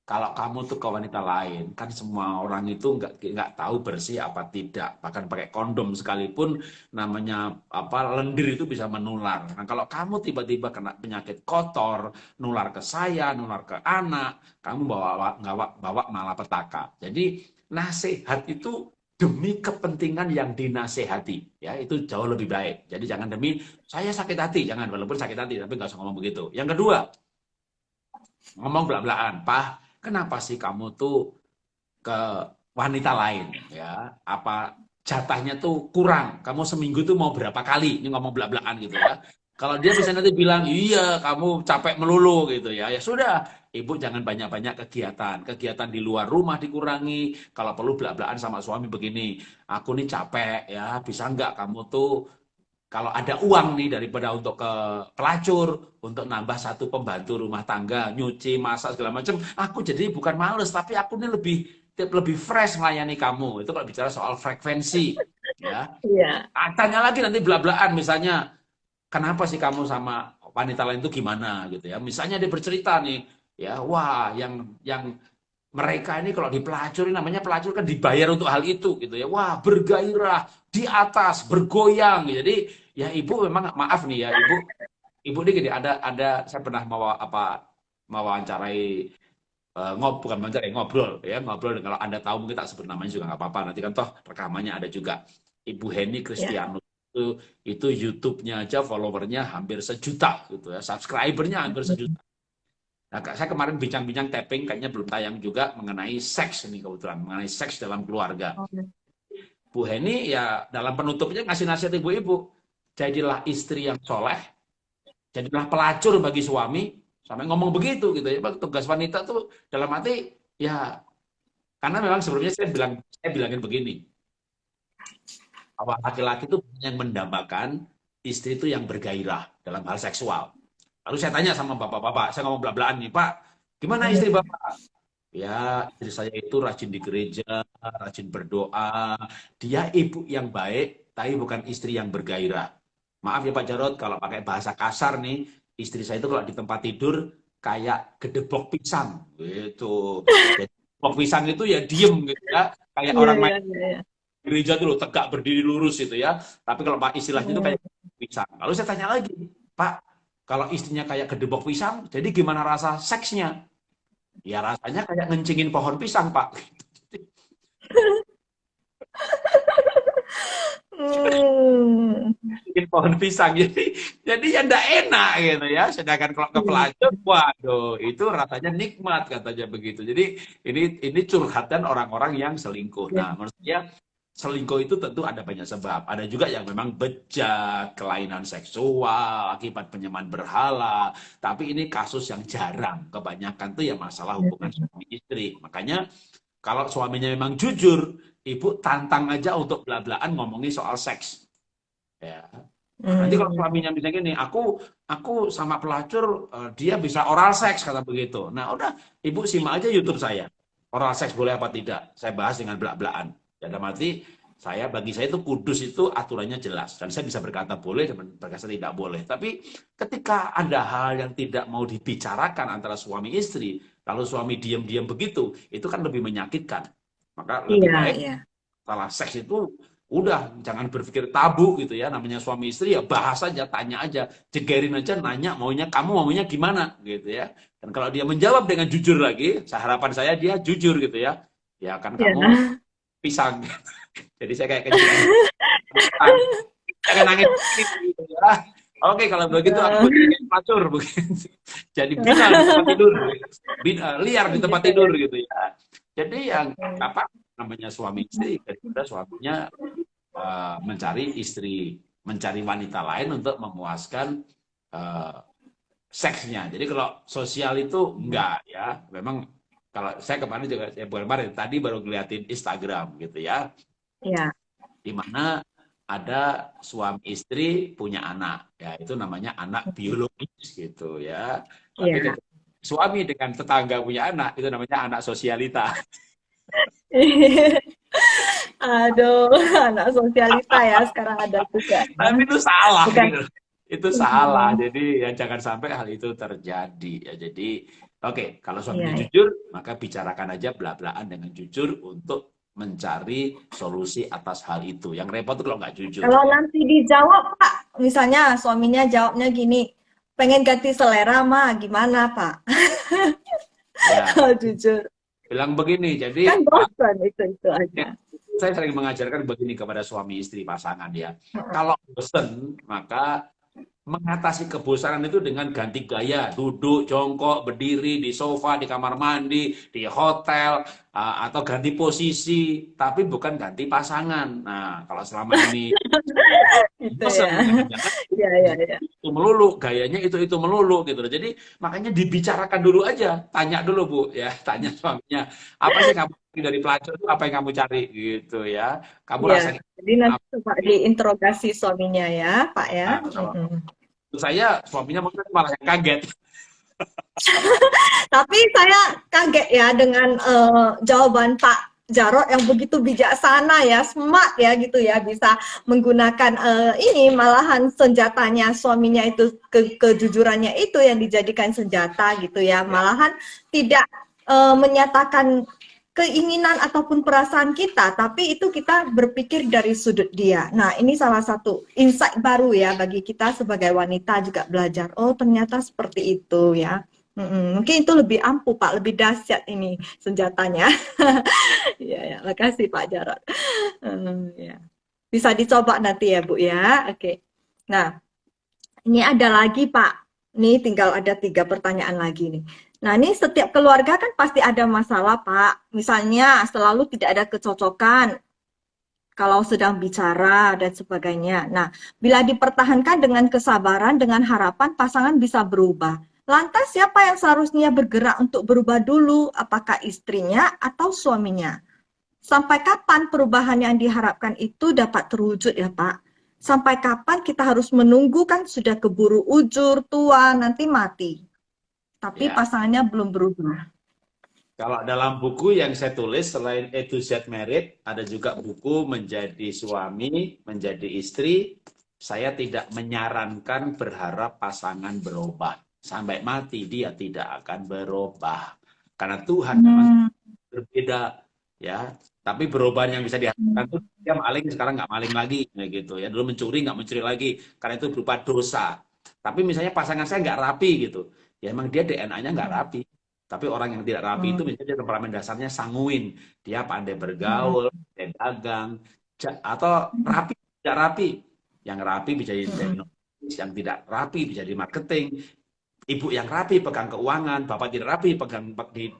kalau kamu tuh ke wanita lain, kan semua orang itu nggak tahu bersih apa tidak. Bahkan pakai kondom sekalipun, namanya apa lendir itu bisa menular. Nah kalau kamu tiba-tiba kena penyakit kotor, nular ke saya, nular ke anak, kamu bawa malapetaka. Jadi nasihat itu demi kepentingan yang dinasehati, ya itu jauh lebih baik. Jadi jangan demi saya sakit hati, jangan walaupun sakit hati, tapi nggak usah ngomong begitu. Yang kedua, ngomong belak-belakan, Pak, kenapa sih kamu tuh ke wanita lain ya? Apa jatahnya tuh kurang? Kamu seminggu tuh mau berapa kali? Ini ngomong belak-belakan gitu ya. Kalau dia bisa nanti bilang, iya kamu capek melulu gitu ya. Ya sudah, ibu jangan banyak-banyak kegiatan. Kegiatan di luar rumah dikurangi. Kalau perlu belak-belakan sama suami begini. Aku nih capek ya, bisa nggak kamu tuh kalau ada uang nih daripada untuk ke pelacur, untuk nambah satu pembantu rumah tangga, nyuci, masak segala macam, aku jadi bukan males, tapi aku nih lebih fresh melayani kamu. Itu kalau bicara soal frekuensi, ya. iya. Tanya lagi nanti belak-belakan, misalnya, kenapa sih kamu sama wanita lain itu gimana gitu ya? Misalnya dia bercerita nih, ya, wah, yang mereka ini kalau dipelacur, namanya pelacur kan dibayar untuk hal itu gitu ya. Wah, bergairah, di atas, bergoyang. Jadi ya ibu memang maaf nih ya, ibu ini gini ada saya pernah mau apa mewawancarai bukan mewawancarai ngobrol ya, ngobrol kalau Anda tahu mungkin tak sebut namanya juga nggak apa-apa. Nanti kan toh rekamannya ada juga. Ibu Heni Ya. Kristianus itu YouTube-nya aja followernya hampir 1 juta gitu ya, subscribernya hampir 1 juta. Nah, saya kemarin bincang-bincang tapping, kayaknya belum tayang juga mengenai seks ini kebetulan, mengenai seks dalam keluarga. Oh, Bu Heni ya dalam penutupnya ngasih nasihat ibu-ibu, jadilah istri yang soleh, jadilah pelacur bagi suami, sampai ngomong begitu gitu ya. Tugas wanita tuh dalam arti ya karena memang sebelumnya saya bilangin begini, bahwa laki-laki itu yang mendambakan istri itu yang bergairah dalam hal seksual. Lalu saya tanya sama bapak-bapak, saya ngomong belak-belakan nih, Pak, gimana istri bapak? Ya, istri saya itu rajin di gereja, rajin berdoa. Dia ibu yang baik, tapi bukan istri yang bergairah. Maaf ya Pak Jarod, kalau pakai bahasa kasar nih, istri saya itu kalau di tempat tidur kayak gedebok pisang gitu. Jadi gedebok pisang itu ya diem gitu ya, kayak iya, orang iya, main iya, iya. gereja tuh loh, tegak berdiri lurus gitu ya. Tapi kalau Pak istilahnya itu Hmm. kayak pisang. Lalu saya tanya lagi, Pak, kalau istrinya kayak gedebok pisang, jadi gimana rasa seksnya? Ya rasanya kayak ngencingin pohon pisang, Pak. Hmm. Ngencingin pohon pisang. Jadi ya enggak enak gitu ya. Sedangkan kalau ke Iya. pelacur, waduh, itu rasanya nikmat katanya begitu. Jadi ini curhatan orang-orang yang selingkuh. Iya. Nah, menurut saya selingkuh itu tentu ada banyak sebab. Ada juga yang memang bejat, kelainan seksual, akibat penyembahan berhala. Tapi ini kasus yang jarang. Kebanyakan tuh ya masalah hubungan suami istri. Makanya kalau suaminya memang jujur, ibu tantang aja untuk belak-belakan ngomongin soal seks. Ya. Nah, nanti kalau Hmm. suaminya misalnya gini, aku sama pelacur dia bisa oral seks kata begitu. Nah, udah ibu simak aja YouTube saya. Oral seks boleh apa tidak? Saya bahas dengan belak-belakan. Dalam arti bagi saya itu kudus itu aturannya jelas dan saya bisa berkata boleh dan berkata tidak boleh. Tapi ketika ada hal yang tidak mau dibicarakan antara suami istri, lalu suami diam-diam begitu, itu kan lebih menyakitkan. Maka lebih Iya, baik iya. setelah seks itu udah jangan berpikir tabu gitu ya, namanya suami istri ya bahas aja, tanya aja, jegerin aja, nanya kamu maunya gimana gitu ya. Dan kalau dia menjawab dengan jujur lagi, harapan saya dia jujur gitu ya. Ya kan Iya. kamu pisang. Jadi saya kayak kencing jangan nangis gitu ya. Oke, kalau begitu aku jadi pelacur begitu. Jadi bina di tempat tidur, liar di tempat Gitu ya. tidur gitu ya. Jadi yang apa namanya suami istri daripada suaminya mencari istri, mencari wanita lain untuk memuaskan uh, seksnya. Jadi kalau sosial itu enggak ya. Memang kalau saya kemarin juga tadi baru ngeliatin Instagram gitu ya, Iya. di mana ada suami istri punya anak, ya itu namanya anak biologis gitu ya. Tapi Iya. ketika suami dengan tetangga punya anak, itu namanya anak sosialita. Aduh, anak sosialita ya sekarang ada juga ya. Tapi itu salah Bukan. gitu. Itu salah. Jadi ya jangan sampai hal itu terjadi ya. Jadi oke, kalau Iya, suaminya iya. jujur, maka bicarakan aja belak-belakan dengan jujur untuk mencari solusi atas hal itu. Yang repot tuh kalau nggak jujur. Kalau nanti dijawab, Pak, misalnya suaminya jawabnya gini, pengen ganti selera mah gimana, Pak? Ya, Kalau jujur. bilang begini. Kan Jadi bosan itu aja. saya sering mengajarkan begini kepada suami istri pasangan ya. Kalau bosen, maka mengatasi kebosanan itu dengan ganti gaya, duduk, jongkok, berdiri di sofa, di kamar mandi, di hotel, atau ganti posisi, tapi bukan ganti pasangan. Nah, kalau selama ini Gitu bosan, ya. jangan Iya, iya, iya. itu melulu, gayanya itu melulu gitu loh. Jadi makanya dibicarakan dulu aja, tanya dulu Bu, ya, tanya suaminya, apa sih kamu cari dari pelacur itu apa yang kamu cari gitu ya. Kamu Iya. rasanya Jadi nanti coba diinterogasi suaminya ya, Pak ya. apa? Kalau Mm-mm. menurut saya suaminya mungkin malah yang kaget. Tapi saya kaget ya dengan jawaban Pak Jarot yang begitu bijaksana ya, smart ya gitu ya, bisa menggunakan ini malahan senjatanya suaminya itu kejujurannya itu yang dijadikan senjata gitu ya, Ya, malahan tidak menyatakan keinginan ataupun perasaan kita, tapi itu kita berpikir dari sudut dia. Nah, ini salah satu insight baru ya bagi kita sebagai wanita juga belajar. Oh, ternyata seperti itu ya. Mungkin itu lebih ampuh Pak, lebih dahsyat ini senjatanya. Iya ya, makasih Pak Jarot. Ya. Bisa dicoba nanti ya Bu ya. Oke. Nah, ini ada lagi Pak. Nih tinggal ada 3 pertanyaan lagi nih. Nah, ini setiap keluarga kan pasti ada masalah Pak. Misalnya selalu tidak ada kecocokan kalau sedang bicara dan sebagainya. Nah, bila dipertahankan dengan kesabaran, dengan harapan pasangan bisa berubah. Lantas siapa yang seharusnya bergerak untuk berubah dulu? Apakah istrinya atau suaminya? Sampai kapan perubahan yang diharapkan itu dapat terwujud ya Pak? Sampai kapan kita harus menunggu kan sudah keburu ujur, tua, nanti mati. Tapi ya. pasangannya belum berubah. Kalau dalam buku yang saya tulis selain A to Z Merit, ada juga buku menjadi suami, menjadi istri. Saya tidak menyarankan berharap pasangan berubah. Sampai mati dia tidak akan berubah. Karena Tuhan memang berbeda ya. Tapi perubahan yang bisa diharapkan itu dia maling sekarang nggak maling lagi gitu ya. Dulu mencuri nggak mencuri lagi karena itu berupa dosa. Tapi misalnya pasangan saya nggak rapi gitu. Ya emang dia DNA-nya nggak rapi. Tapi orang yang tidak rapi itu misalnya dia temperamen dasarnya sanguin. Dia pandai bergaul, pandai dagang, atau rapi, tidak rapi. Yang rapi bisa jadi notaris, yang tidak rapi bisa jadi marketing. Ibu yang rapi pegang keuangan, bapak tidak rapi pegang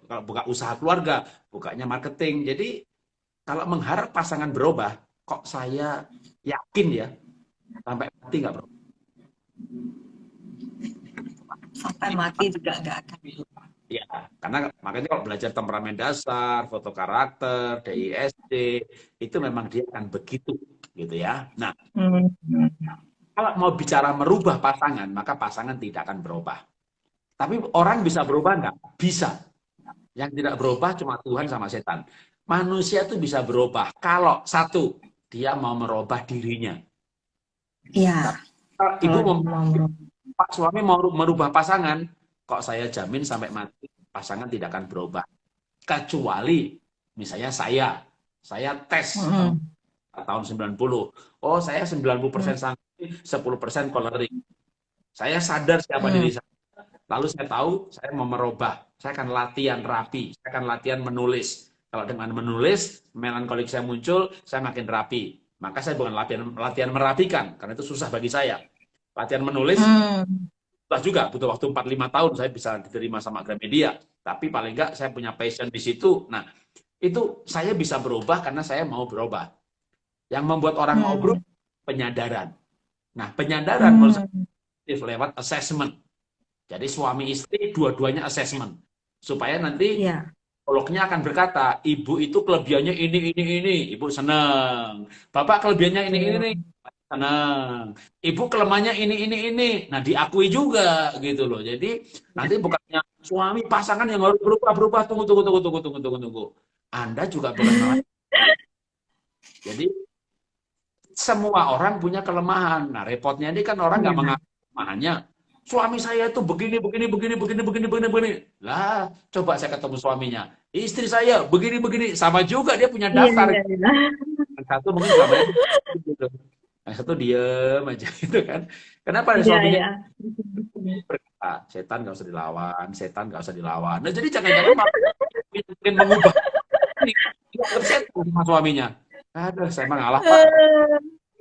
kalau buka usaha keluarga, bukanya marketing. Jadi kalau mengharap pasangan berubah, kok saya yakin ya sampai mati nggak berubah. Sampai mati juga nggak akan. Ya, karena makanya kalau belajar temperamen dasar, foto karakter, DISD, itu memang dia akan begitu, gitu ya. Nah, kalau mau bicara merubah pasangan, maka pasangan tidak akan berubah. Tapi orang bisa berubah nggak? Bisa. Yang tidak berubah cuma Tuhan sama setan. Manusia tuh bisa berubah kalau satu, dia mau merubah dirinya. Iya, Tapi kalau ibu kalau mau merubah. Pak suami mau merubah pasangan, kok saya jamin sampai mati pasangan tidak akan berubah. Kecuali misalnya saya tes Mm-mm. tahun 90. Oh, saya 90% Mm. sanggup, 10% coloring. Saya sadar siapa diri Mm. saya. Lalu saya tahu saya mau merubah. Saya akan latihan rapi. Saya akan latihan menulis. Kalau dengan menulis, melankolik saya muncul, saya makin rapi. Maka saya bukan latihan latihan merapikan, karena itu susah bagi saya. Latihan menulis, Mm. susah juga, butuh waktu 4-5 tahun saya bisa diterima sama Gramedia. Tapi paling enggak saya punya passion di situ. Nah, itu saya bisa berubah karena saya mau berubah. Yang membuat orang mau Mm. berubah, penyadaran. Nah, penyadaran menurut Mm. saya lewat assessment. Jadi suami istri dua-duanya assessment. Supaya nanti Iya. psikolognya akan berkata, ibu itu kelebihannya ini. Ibu senang. Bapak kelebihannya ini. Mm. Senang. Ibu kelemahannya ini. Nah, diakui juga gitu loh. Jadi Iya. nanti bukannya suami pasangan yang harus berubah. Tunggu. Anda juga boleh ngalamin. Jadi semua orang punya kelemahan. Nah, repotnya ini kan orang nggak Iya. mengakui kelemahannya. Suami saya itu begini. Lah, coba saya ketemu suaminya. Istri saya begini. Sama juga dia punya Iya, daftar. iya, iya. Yang satu mungkin selama ini gitu. Yang satu diem aja gitu kan. Kenapa Iya, suaminya iya. berkata, setan nggak usah dilawan. Nah, jadi jangan-jangan malah ingin mengubah ini. Dia anggap setan sama suaminya. Aduh, saya mengalah Pak.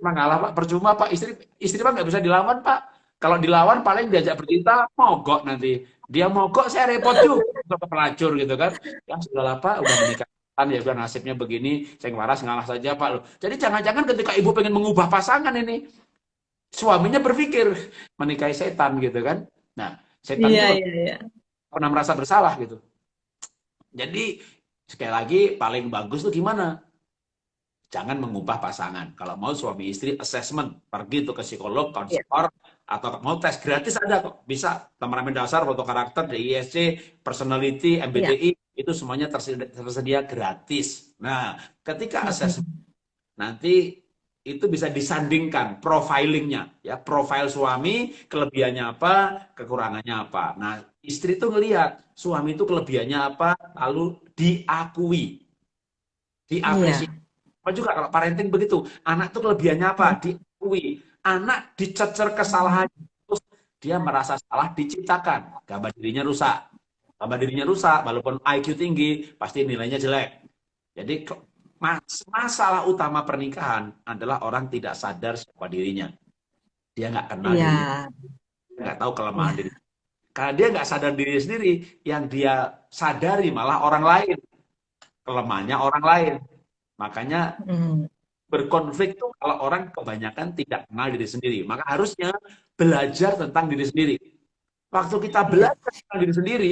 Mengalah Pak, percuma Pak. Istri Pak nggak bisa dilawan Pak. Kalau dilawan paling diajak bercinta, mogok nanti. Dia mogok, saya repot juga untuk pelacur gitu kan. Ya sudahlah Pak, udah menikah. Ya udah nasibnya begini, saya waras ngalah saja Pak loh. Jadi jangan-jangan ketika ibu pengen mengubah pasangan ini, suaminya berpikir menikahi setan gitu kan. Nah, setan Iya, itu iya, iya. pernah merasa bersalah gitu. Jadi sekali lagi paling bagus tuh gimana? Jangan mengubah pasangan. Kalau mau suami istri assessment, pergi tuh ke psikolog, Iya. konselor, atau mau tes gratis ada kok. Bisa temperamen dasar, foto karakter, DISC, personality, Iya. MBTI, itu semuanya tersedia gratis. Nah, ketika assessment Mm-mm. nanti itu bisa disandingkan profilingnya, ya profil suami, kelebihannya apa, kekurangannya apa. Nah, istri itu ngelihat suami itu kelebihannya apa, lalu diapresiasi. Iya. Apa juga kalau parenting begitu, anak tuh kelebihannya apa? Mm. Diakui. Anak dicecer kesalahan, terus dia merasa salah diciptakan. Gambar dirinya rusak, walaupun IQ tinggi, pasti nilainya jelek. Jadi masalah utama pernikahan adalah orang tidak sadar siapa dirinya. Dia nggak kenal Iya. dirinya, dia nggak tahu kelemahan Iya. diri. Karena dia nggak sadar diri sendiri, yang dia sadari malah orang lain, kelemahannya orang lain. Makanya Mm. berkonflik tuh kalau orang kebanyakan tidak kenal diri sendiri. Maka harusnya belajar tentang diri sendiri. Waktu kita Iya. belajar tentang diri sendiri,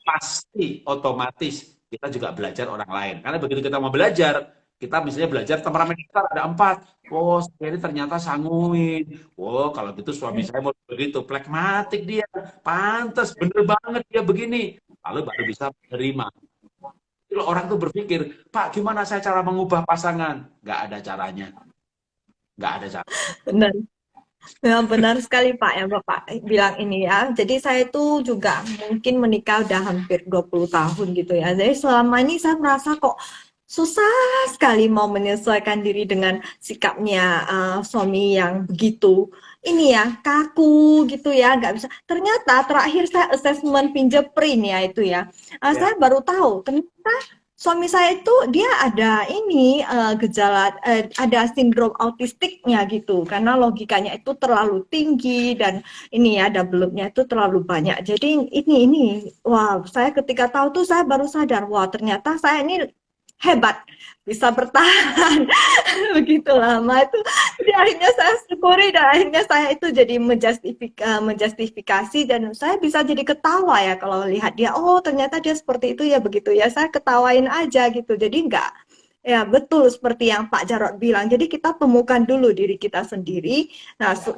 pasti otomatis kita juga belajar orang lain. Karena begitu kita mau belajar, kita misalnya belajar temperamen kita ada 4. Oh, saya ini ternyata sanguin. Oh, kalau gitu suami Mm. saya mau begitu. Plekmatik dia. Pantes, bener banget dia begini. Lalu baru bisa menerima. Kalau orang tuh berpikir, Pak, gimana saya cara mengubah pasangan? Nggak ada caranya. Nggak ada cara. Benar. Ya, benar sekali Pak yang Bapak bilang ini ya. Jadi saya itu juga mungkin menikah udah hampir 20 tahun gitu ya. Jadi selama ini saya merasa kok susah sekali mau menyesuaikan diri dengan sikapnya suami yang begitu. Ini ya, kaku gitu ya, nggak bisa. Ternyata terakhir saya assessment fingerprint ya itu ya. Ya, Saya baru tahu ternyata suami saya itu dia ada ini gejala ada sindrom autistiknya gitu karena logikanya itu terlalu tinggi dan ini ya developnya itu terlalu banyak. Jadi ini wah saya ketika tahu tuh saya baru sadar wah ternyata saya ini hebat bisa bertahan begitu lama itu. Jadi akhirnya saya syukuri dan akhirnya saya itu jadi menjustifikasi dan saya bisa jadi ketawa ya kalau lihat dia oh ternyata dia seperti itu ya begitu ya saya ketawain aja gitu jadi Ya, betul seperti yang Pak Jarot bilang. Jadi kita temukan dulu diri kita sendiri. Nah, Ya,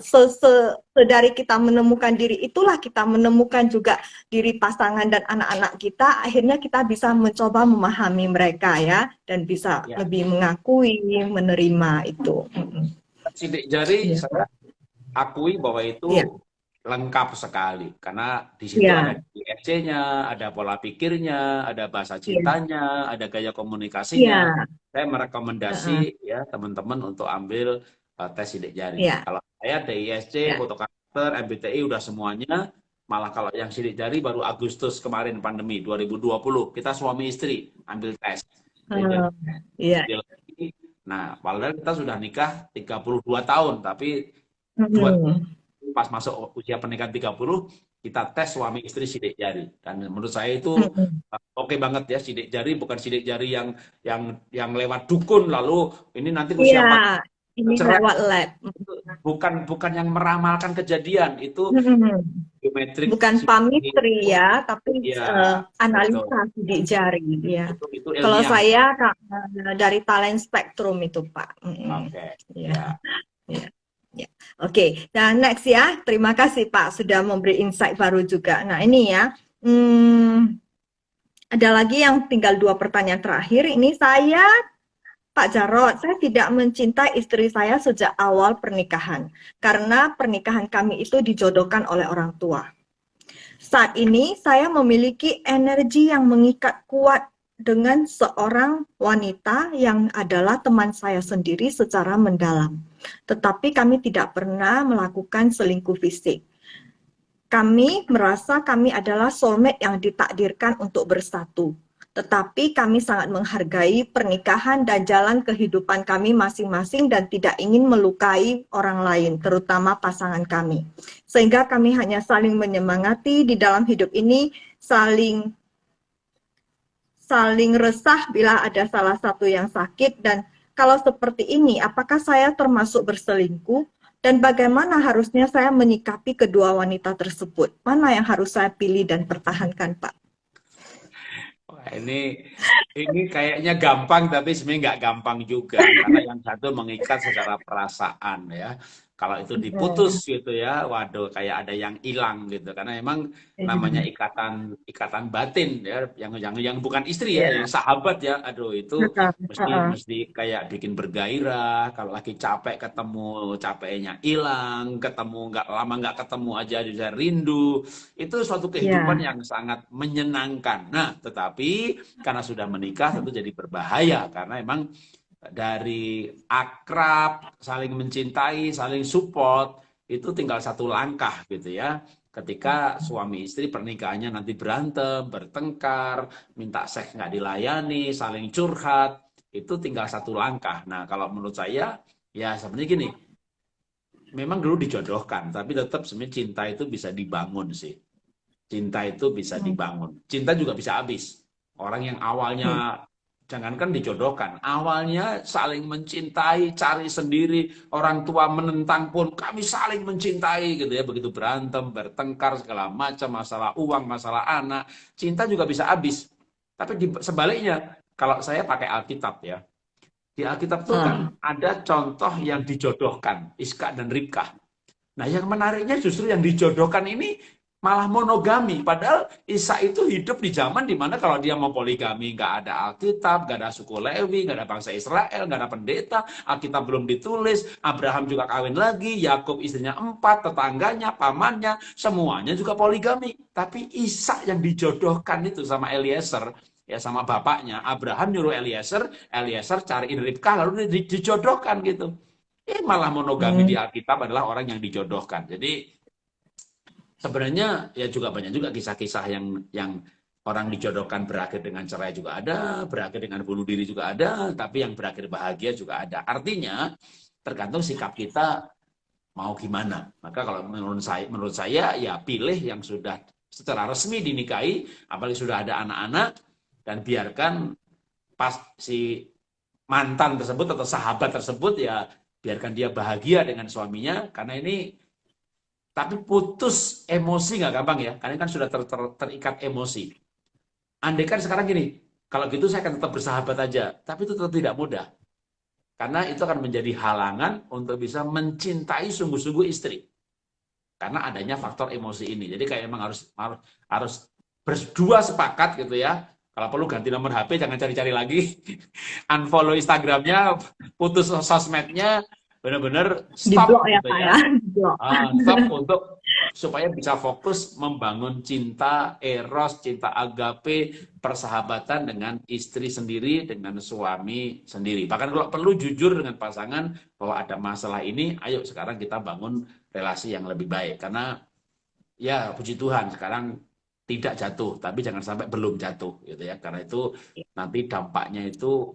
sedari kita menemukan diri itulah kita menemukan juga diri pasangan dan anak-anak kita. Akhirnya kita bisa mencoba memahami mereka ya dan bisa ya. lebih mengakui, menerima itu. Sidik jari Iya, saya akui bahwa iya, itu lengkap sekali karena di situ ada iya, IFC-nya, ada pola pikirnya, ada bahasa iya, cintanya, ada gaya komunikasinya. iya, Saya heeh, merekomendasi ya teman-teman untuk ambil tes sidik jari. iya, Kalau saya DISC, iya. foto karakter, MBTI udah semuanya. Malah kalau yang sidik jari baru Agustus kemarin pandemi 2020 kita suami istri ambil tes. Jadi Oh, iya. nah, padahal kita sudah nikah 32 tahun, tapi dua Mm-mm. pas masuk usia pernikahan 30 kita tes suami istri sidik jari. Dan menurut saya itu Mm-mm. oke banget ya sidik jari, bukan sidik jari yang lewat dukun lalu ini nanti Iya, usia 40 ini cerai. lewat lab. Bukan bukan yang meramalkan kejadian, itu Mm-mm. geometrik Bukan psikologi. pamitri ya, tapi Ya, betul. analisa sidik jari ya. Itu Kalau ilmiah. saya dari talent spektrum itu Pak. Oke. Ya, Ya. ya, ya. Oke, dan next ya. Terima kasih Pak sudah memberi insight baru juga. Nah ini ya, hmm, ada lagi yang tinggal 2 pertanyaan terakhir. Ini saya Pak Jarot, saya tidak mencintai istri saya sejak awal pernikahan karena pernikahan kami itu dijodohkan oleh orang tua. Saat ini saya memiliki energi yang mengikat kuat dengan seorang wanita yang adalah teman saya sendiri secara mendalam. Tetapi kami tidak pernah melakukan selingkuh fisik. Kami merasa kami adalah soulmate yang ditakdirkan untuk bersatu. Tetapi kami sangat menghargai pernikahan dan jalan kehidupan kami masing-masing dan tidak ingin melukai orang lain, terutama pasangan kami. Sehingga kami hanya saling menyemangati di dalam hidup ini, saling saling resah bila ada salah satu yang sakit. Dan kalau seperti ini, apakah saya termasuk berselingkuh? Dan bagaimana harusnya saya menyikapi kedua wanita tersebut? Mana yang harus saya pilih dan pertahankan, Pak? Wah, ini kayaknya gampang tapi sebenarnya nggak gampang juga karena yang satu mengikat secara perasaan ya. Kalau itu diputus gitu ya, waduh kayak ada yang hilang gitu karena emang namanya ikatan ikatan batin ya, yang bukan istri ya, yang Ya, sahabat ya. Aduh itu mesti ya, mesti kayak bikin bergairah. Kalau lagi capek ketemu capeknya hilang, ketemu nggak lama nggak ketemu aja bisa rindu. Itu suatu kehidupan ya, yang sangat menyenangkan. Nah, tetapi karena sudah menikah tentu jadi berbahaya karena emang dari akrab, saling mencintai, saling support itu tinggal satu langkah gitu ya. Ketika suami istri pernikahannya nanti berantem, bertengkar, minta seks nggak dilayani, saling curhat, itu tinggal satu langkah. Nah, kalau menurut saya, ya sebenarnya gini, memang dulu dijodohkan, tapi tetap sebenarnya cinta itu bisa dibangun sih. Cinta itu bisa dibangun. Cinta juga bisa habis. Orang yang awalnya jangankan dijodohkan, awalnya saling mencintai, cari sendiri, orang tua menentang pun kami saling mencintai gitu ya. Begitu berantem, bertengkar segala macam, masalah uang, masalah anak, cinta juga bisa habis. Tapi sebaliknya, kalau saya pakai Alkitab ya, di Alkitab itu kan ah, ada contoh yang dijodohkan, Iska dan Ribkah. Nah, yang menariknya justru yang dijodohkan ini malah monogami. Padahal Isa itu hidup di zaman dimana kalau dia mau poligami, nggak ada Alkitab, nggak ada suku Lewi, nggak ada bangsa Israel, nggak ada pendeta, Alkitab belum ditulis, Abraham juga kawin lagi, Yakub istrinya 4, tetangganya, pamannya, semuanya juga poligami. Tapi Isa yang dijodohkan itu sama Eliezer, ya sama bapaknya, Abraham nyuruh Eliezer, Eliezer cariin Ribkah, lalu dijodohkan gitu. Malah monogami di hmm, Alkitab adalah orang yang dijodohkan. Jadi sebenarnya ya juga banyak juga kisah-kisah yang orang dijodohkan berakhir dengan cerai juga ada, berakhir dengan bunuh diri juga ada, tapi yang berakhir bahagia juga ada. Artinya tergantung sikap kita mau gimana. Maka kalau menurut saya ya pilih yang sudah secara resmi dinikahi, apalagi sudah ada anak-anak dan biarkan pas si mantan tersebut atau sahabat tersebut ya biarkan dia bahagia dengan suaminya karena ini tapi putus emosi nggak gampang ya karena kan sudah terikat emosi. Andai kan sekarang gini, kalau gitu saya akan tetap bersahabat aja. Tapi itu tetap tidak mudah. Karena itu akan menjadi halangan untuk bisa mencintai sungguh-sungguh istri. Karena adanya faktor emosi ini. Jadi kayak emang harus berdua sepakat gitu ya. Kalau perlu ganti nomor HP, jangan cari-cari lagi. Unfollow Instagramnya, putus sosmednya, benar-benar Di stop blok ya gitu Pak ya. ya, di blok. Stop untuk supaya bisa fokus membangun cinta eros, cinta agape, persahabatan dengan istri sendiri, dengan suami sendiri. Bahkan kalau perlu jujur dengan pasangan bahwa ada masalah ini, ayo sekarang kita bangun relasi yang lebih baik. Karena ya puji Tuhan sekarang tidak jatuh, tapi jangan sampai belum jatuh gitu ya. Karena itu nanti dampaknya itu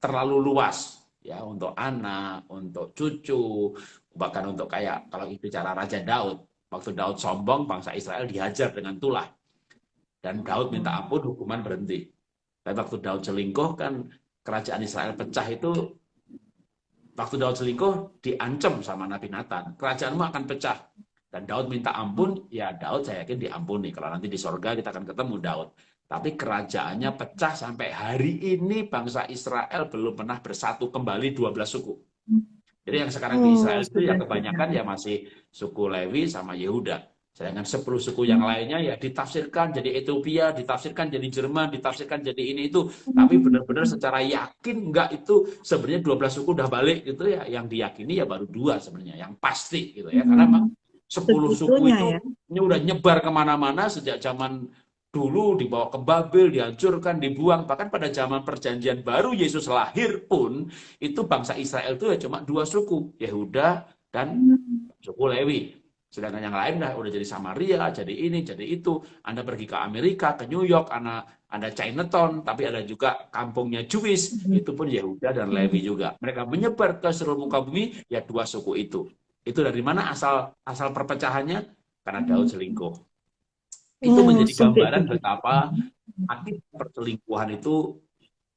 terlalu luas ya untuk anak, untuk cucu, bahkan untuk kayak kalau bicara Raja Daud, waktu Daud sombong bangsa Israel dihajar dengan tulah dan Daud minta ampun, hukuman berhenti. Tapi waktu Daud selingkuh kan kerajaan Israel pecah itu, waktu Daud selingkuh diancam sama Nabi Nathan, kerajaanmu akan pecah. Dan Daud minta ampun, ya Daud saya yakin diampuni. Kalau nanti di sorga kita akan ketemu Daud. Tapi kerajaannya pecah sampai hari ini bangsa Israel belum pernah bersatu kembali 12 suku. Jadi yang sekarang di Israel itu yang kebanyakan ya masih suku Lewi sama Yehuda. Sedangkan 10 suku yang lainnya ya ditafsirkan jadi Ethiopia, ditafsirkan jadi Jerman, ditafsirkan jadi ini itu. Tapi benar-benar secara yakin enggak itu sebenarnya 12 suku udah balik gitu ya. Yang diyakini ya baru 2 sebenarnya, yang pasti gitu ya. Karena memang 10 suku itu ini udah nyebar kemana-mana sejak zaman dulu, dibawa ke Babel, dihancurkan, dibuang. Bahkan pada zaman perjanjian baru Yesus lahir pun, itu bangsa Israel itu ya cuma 2 suku, Yehuda dan suku Lewi. Sedangkan yang lain udah jadi Samaria, jadi ini, jadi itu. Anda pergi ke Amerika, ke New York, ada Chinatown, tapi ada juga kampungnya Jewish, itu pun Yehuda dan Lewi juga. Mereka menyebar ke seluruh muka bumi, ya 2 suku itu. Itu dari mana asal perpecahannya? Karena Daud selingkuh. Itu menjadi gambaran betapa akibat perselingkuhan itu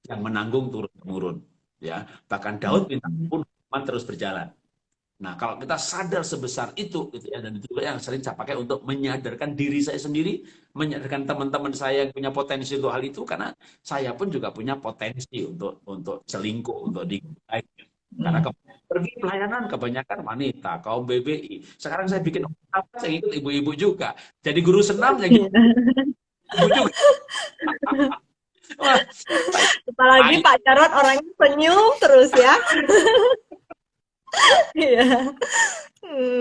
yang menanggung turun-temurun. Ya, bahkan Daud minta ampun, hukuman terus berjalan. Nah, kalau kita sadar sebesar itu, gitu ya, dan itu yang sering saya pakai untuk menyadarkan diri saya sendiri, menyadarkan teman-teman saya yang punya potensi untuk hal itu, karena saya pun juga punya potensi untuk selingkuh, untuk digulai. Karena pergi pelayanan kebanyakan wanita, kaum BBI. Sekarang saya bikin apa, saya ikut ibu-ibu juga. Jadi guru senam, saya ikut ibu juga. Wah, Apalagi Pak Jarod orangnya senyum terus ya. Iya.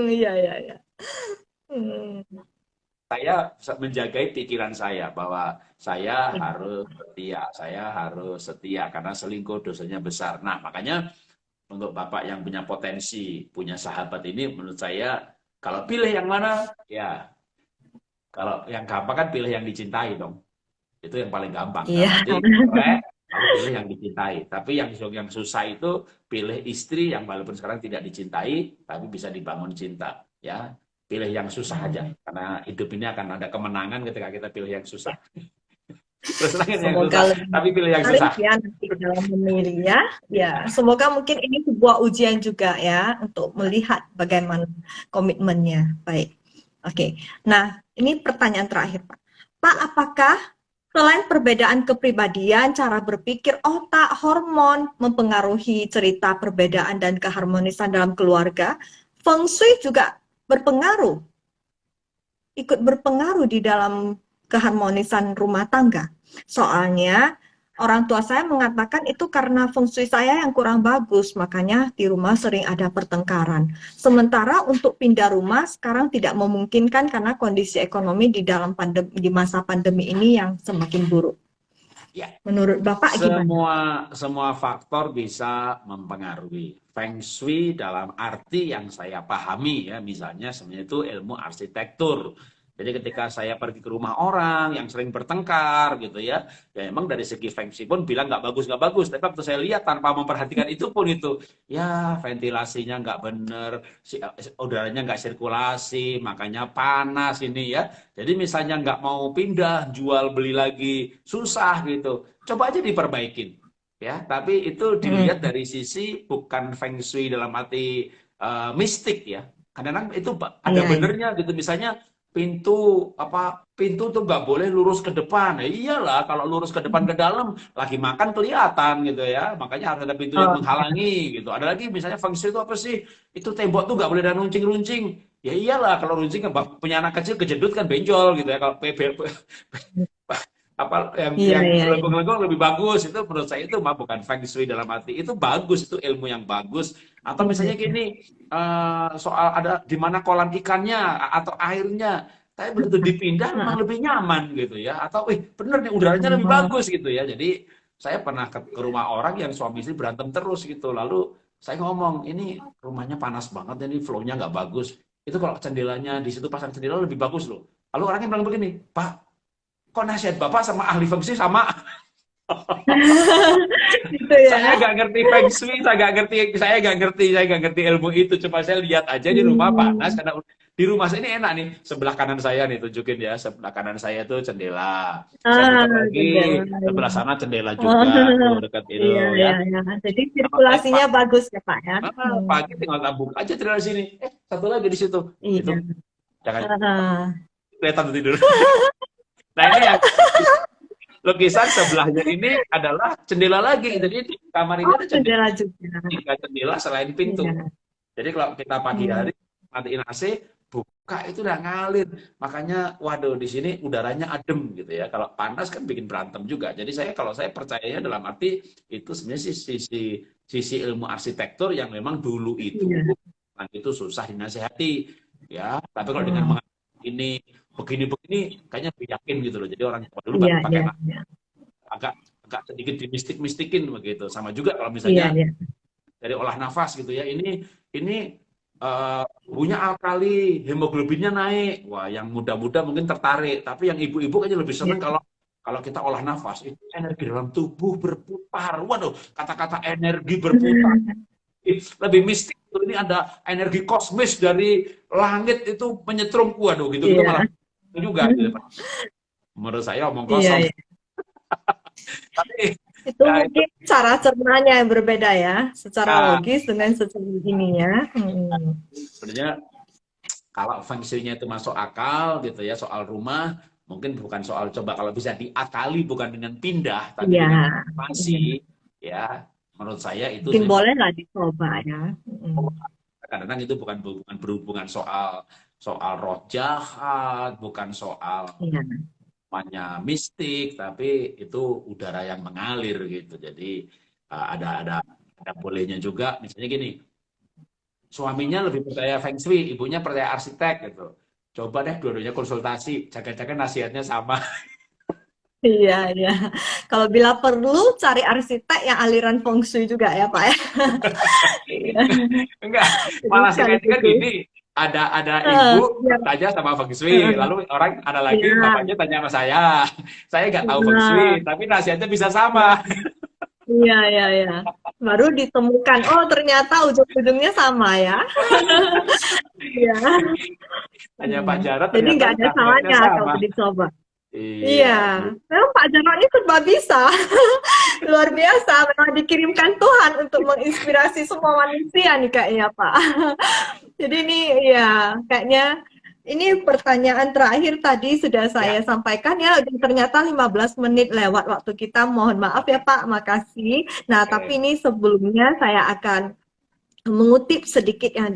Iya. Saya menjaga pikiran saya bahwa saya harus setia karena selingkuh dosanya besar. Nah, makanya untuk Bapak yang punya potensi, punya sahabat ini, menurut saya, kalau pilih yang mana, ya, kalau yang gampang kan pilih yang dicintai dong. Itu yang paling gampang. Iya. Kalau pilih yang dicintai. Tapi yang susah itu pilih istri yang walaupun sekarang tidak dicintai, tapi bisa dibangun cinta. Ya, pilih yang susah aja. Karena hidup ini akan ada kemenangan ketika kita pilih yang susah. Semoga yang susah, tapi pilih yang susah. Ya, nanti dalam memilih ya. Ya, semoga mungkin ini sebuah ujian juga ya untuk melihat bagaimana komitmennya. Baik. Oke. Nah, ini pertanyaan terakhir, Pak. Pak, apakah selain perbedaan kepribadian, cara berpikir, otak, hormon mempengaruhi cerita perbedaan dan keharmonisan dalam keluarga, Feng Shui juga berpengaruh, ikut berpengaruh di dalam keharmonisan rumah tangga. Soalnya orang tua saya mengatakan itu karena Feng Shui saya yang kurang bagus, makanya di rumah sering ada pertengkaran. Sementara untuk pindah rumah sekarang tidak memungkinkan karena kondisi ekonomi di masa pandemi ini yang semakin buruk. Ya. Menurut Bapak gimana? Semua faktor bisa mempengaruhi. Feng Shui dalam arti yang saya pahami ya, misalnya sebenarnya itu ilmu arsitektur. Jadi ketika saya pergi ke rumah orang yang sering bertengkar gitu ya emang dari segi Feng Shui pun bilang nggak bagus. Tapi waktu saya lihat tanpa memperhatikan itu pun itu, ya ventilasinya nggak bener, udaranya nggak sirkulasi, makanya panas ini ya. Jadi misalnya nggak mau pindah, jual beli lagi susah gitu, coba aja diperbaikin. Ya, tapi itu dilihat dari sisi bukan Feng Shui dalam arti mistik ya. Kadang-kadang itu ada benernya gitu, misalnya pintu tuh nggak boleh lurus ke depan. Ya iyalah, kalau lurus ke depan ke dalam, lagi makan kelihatan gitu ya. Makanya harus ada pintu yang Oh, menghalangi gitu. Ada lagi misalnya feng shui itu apa sih? Itu tembok tuh nggak boleh ada runcing-runcing. Ya iyalah, kalau runcing kan punya anak kecil kejedut kan benjol gitu ya. Kalau apa iya, yang iya, iya. lengkung-lengkung lebih bagus, itu menurut saya itu mah bukan feng shui dalam arti itu, bagus, itu ilmu yang bagus. Atau Iya, misalnya iya. gini, soal ada di mana kolam ikannya atau airnya, tapi begitu dipindah memang Heeh. lebih nyaman gitu ya, atau bener nih udaranya lebih Oh, bagus gitu ya. Jadi saya pernah ke rumah orang yang suami istri berantem terus gitu, lalu saya ngomong, ini rumahnya panas banget, ini flow-nya nggak bagus, itu kalau jendelanya di situ pasang jendela lebih bagus loh. Lalu orangnya bilang begini, Pak, kok nasihat Bapak sama ahli feng shui sama? gitu Saya ya. nggak ngerti feng shui, saya nggak ngerti ilmu itu. Coba saya lihat aja di rumah panas, Hmm. karena di rumah saya ini enak nih. Sebelah kanan saya nih, tunjukin ya. Sebelah kanan saya tuh jendela. Saya Ah, putar lagi, jendela. sebelah sana jendela Oh, juga, tuh dekat itu iya, ya. iya, iya. Jadi Kalau saya sirkulasinya bagus ya, Pak ya. pagi tinggal tabung aja jendela sini. Satu lagi di situ. Itu Iya. jangan Ah. kelihatan tidur. Nah ini yang lukisan sebelahnya ini adalah jendela lagi. Jadi di kamar ini Oh, ada jendela, jendela juga. tiga jendela selain pintu. Iya. Jadi kalau kita pagi Hmm. hari matiin AC, buka itu udah ngalir. Makanya waduh, di sini udaranya adem gitu ya. Kalau panas kan bikin berantem juga. Jadi kalau saya percayanya dalam arti itu sebenarnya sisi ilmu arsitektur yang memang dulu Iya. itu susah dinasehati ya. Tapi kalau dengan Hmm. ini begini-begini kayaknya lebih yakin gitu loh. Jadi orang tua dulu Iya, pakai iya, iya. agak agak sedikit dimistik-mistikin begitu. Sama juga kalau Iya, misalnya iya. dari olah nafas gitu ya. Ini tubuhnya alkali, hemoglobinnya naik. Wah, yang muda-muda mungkin tertarik, tapi yang ibu-ibu kayaknya lebih Iya. seneng kalau kalau kita olah nafas, itu energi dalam tubuh berputar. Waduh, kata-kata energi berputar lebih mistik. Ini ada energi kosmis dari langit itu menyetrum. Waduh, gitu-gitu malah Iya. juga gitu. Menurut saya omong Iya, kosong. iya. Tapi Itu ya itu mungkin cara cernanya yang berbeda ya, secara ya, logis dengan secara ininya. sebenarnya kalau feng shui-nya itu masuk akal gitu ya, soal rumah mungkin bukan soal coba, kalau bisa diakali bukan dengan pindah tapi Iya, dengan iya. ekspansi ya. Menurut saya itu Mungkin sebenarnya boleh lah dicoba ya. kadang-kadang itu bukan berhubungan soal soal roh jahat, bukan soal Iya, namanya mistik, tapi itu udara yang mengalir gitu. Jadi ada bolehnya juga misalnya gini, suaminya lebih percaya feng shui, ibunya percaya arsitek gitu. Coba deh dua-duanya konsultasi, jaga-jaga nasihatnya sama. iya, iya. Kalau bila perlu cari arsitek yang aliran feng shui juga ya Pak ya. Iya. Enggak, Jadi malah sekaligus seketika itu. gini, ada ibu Biar, tanya sama feng shui, lalu orang ada lagi iya, bapaknya tanya sama saya. Saya nggak tahu feng benar. shui, tapi nasihatnya bisa sama. Iya, iya, iya. Baru ditemukan, oh ternyata ujung-ujungnya sama ya. Iya. Tanya Pak Jarod, Jadi ternyata nggak ada nasihatnya salahnya kalau sama. dicoba. Iya, Iya, memang Pak Jarod ini serba bisa. Luar biasa, memang dikirimkan Tuhan untuk menginspirasi semua manusia nih kayaknya Pak. Jadi ini ya kayaknya ini pertanyaan terakhir tadi sudah ya, saya sampaikan ya, dan ternyata 15 menit lewat waktu kita. Mohon maaf ya Pak, makasih. Nah, tapi ini sebelumnya saya akan mengutip sedikit yang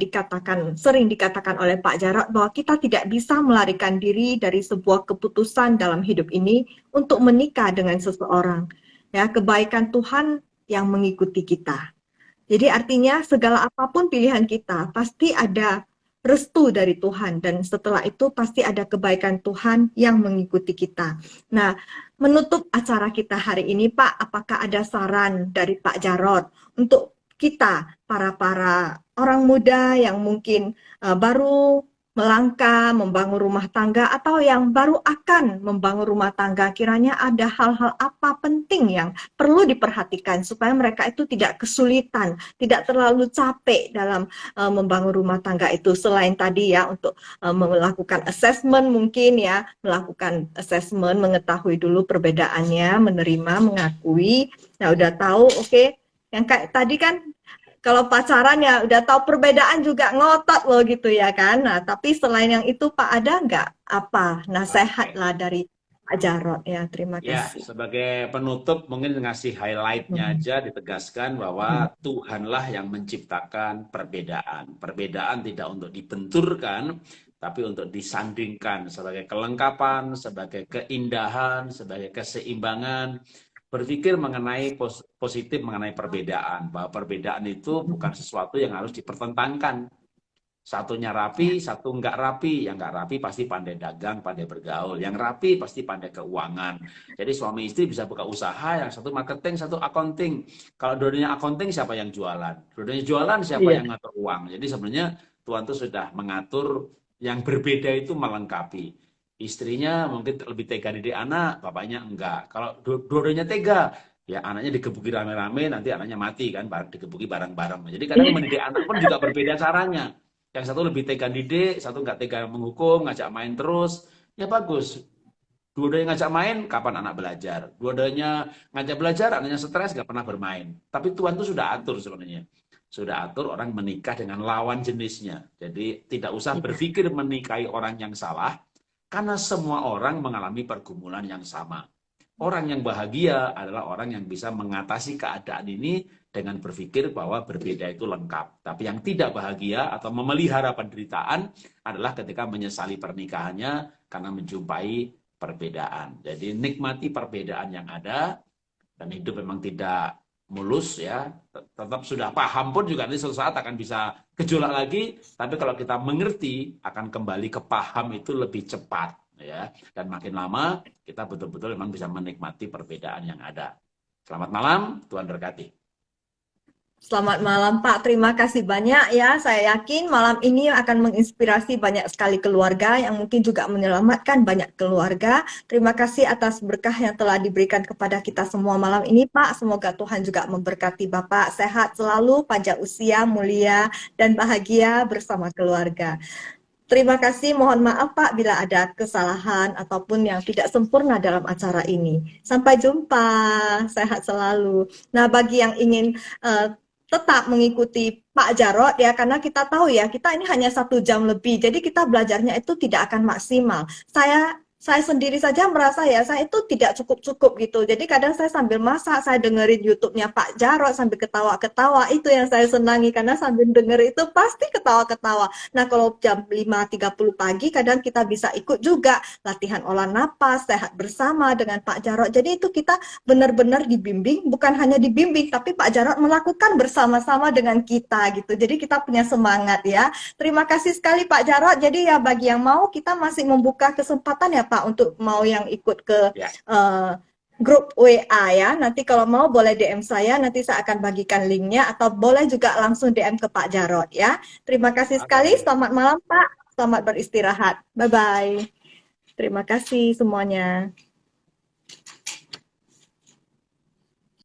sering dikatakan oleh Pak Jarod, bahwa kita tidak bisa melarikan diri dari sebuah keputusan dalam hidup ini untuk menikah dengan seseorang. Ya, kebaikan Tuhan yang mengikuti kita. Jadi artinya segala apapun pilihan kita, pasti ada restu dari Tuhan, dan setelah itu pasti ada kebaikan Tuhan yang mengikuti kita. Nah, menutup acara kita hari ini, Pak, apakah ada saran dari Pak Jarod untuk kita, para orang muda yang mungkin baru melangkah membangun rumah tangga, atau yang baru akan membangun rumah tangga, kiranya ada hal-hal apa penting yang perlu diperhatikan supaya mereka itu tidak kesulitan, tidak terlalu capek dalam membangun rumah tangga itu, selain tadi ya untuk melakukan assessment, mungkin ya melakukan assessment, mengetahui dulu perbedaannya, menerima, mengakui. Nah, udah tahu, oke. Yang kayak tadi kan kalau pacaran ya udah tahu perbedaan juga ngotot loh gitu ya kan. Nah, tapi selain yang itu Pak, ada nggak apa nasihat Oke. lah dari Pak Jarod ya? Terima Ya, kasih. sebagai penutup mungkin ngasih highlight-nya Hmm. aja ditegaskan Hmm. bahwa Tuhanlah yang menciptakan perbedaan. Perbedaan tidak untuk dibenturkan, tapi untuk disandingkan sebagai kelengkapan, sebagai keindahan, sebagai keseimbangan. Berpikir mengenai positif mengenai perbedaan, bahwa perbedaan itu bukan sesuatu yang harus dipertentangkan. Satunya rapi, Ya. satu enggak rapi. Yang enggak rapi pasti pandai dagang, pandai bergaul. Yang rapi pasti pandai keuangan. Jadi suami istri bisa buka usaha, yang satu marketing, satu accounting. Kalau dua-duanya accounting, siapa yang jualan? Dua-duanya jualan, siapa Iya. yang ngatur uang? Jadi sebenarnya Tuhan itu sudah mengatur yang berbeda itu melengkapi. Istrinya mungkin lebih tega didik anak, bapaknya enggak. Kalau dua-duanya tega, ya anaknya digebuki rame-rame, nanti anaknya mati kan, digebuki bareng-bareng. Jadi kadang mendidik anak pun juga berbeda caranya. Yang satu lebih tega didik, satu nggak tega menghukum, ngajak main terus. Ya bagus. Dua-duanya ngajak main, kapan anak belajar? Dua-duanya ngajak belajar, anaknya stres, nggak pernah bermain. Tapi Tuhan tuh sudah atur sebenarnya. Sudah atur orang menikah dengan lawan jenisnya. Jadi tidak usah Iya. berpikir menikahi orang yang salah, karena semua orang mengalami pergumulan yang sama. Orang yang bahagia adalah orang yang bisa mengatasi keadaan ini dengan berpikir bahwa berbeda itu lengkap. Tapi yang tidak bahagia atau memelihara penderitaan adalah ketika menyesali pernikahannya karena menjumpai perbedaan. Jadi nikmati perbedaan yang ada, dan hidup memang tidak mulus ya. Tetap sudah paham pun juga nanti suatu saat akan bisa gejolak lagi. Tapi kalau kita mengerti, akan kembali ke paham itu lebih cepat ya. Dan makin lama kita betul-betul memang bisa menikmati perbedaan yang ada. Selamat malam, Tuhan berkati. Selamat malam Pak, terima kasih banyak ya. Saya yakin malam ini akan menginspirasi banyak sekali keluarga yang mungkin juga menyelamatkan banyak keluarga. Terima kasih atas berkah yang telah diberikan kepada kita semua malam ini Pak. Semoga Tuhan juga memberkati Bapak sehat selalu, panjang usia, mulia, dan bahagia bersama keluarga. Terima kasih, mohon maaf Pak bila ada kesalahan ataupun yang tidak sempurna dalam acara ini. Sampai jumpa, sehat selalu. Nah, bagi yang ingin tetap mengikuti Pak Jarod ya, karena kita tahu ya, kita ini hanya 1 jam lebih, jadi kita belajarnya itu tidak akan maksimal. Saya sendiri saja merasa ya, saya itu tidak cukup-cukup gitu. Jadi kadang saya sambil masak, saya dengerin YouTube-nya Pak Jarod sambil ketawa-ketawa. Itu yang saya senangi, karena sambil denger itu pasti ketawa-ketawa. Nah, kalau jam 5.30 pagi, kadang kita bisa ikut juga latihan olah napas, sehat bersama dengan Pak Jarod. Jadi itu kita benar-benar dibimbing, bukan hanya dibimbing, tapi Pak Jarod melakukan bersama-sama dengan kita gitu. Jadi kita punya semangat ya. Terima kasih sekali Pak Jarod. Jadi ya bagi yang mau, kita masih membuka kesempatan ya Pak untuk mau yang ikut ke Ya. grup WA ya. Nanti kalau mau boleh DM saya, nanti saya akan bagikan linknya, atau boleh juga langsung DM ke Pak Jarod ya. Terima kasih sekali. Oke. Selamat malam Pak. Selamat beristirahat. Bye-bye. Terima kasih semuanya.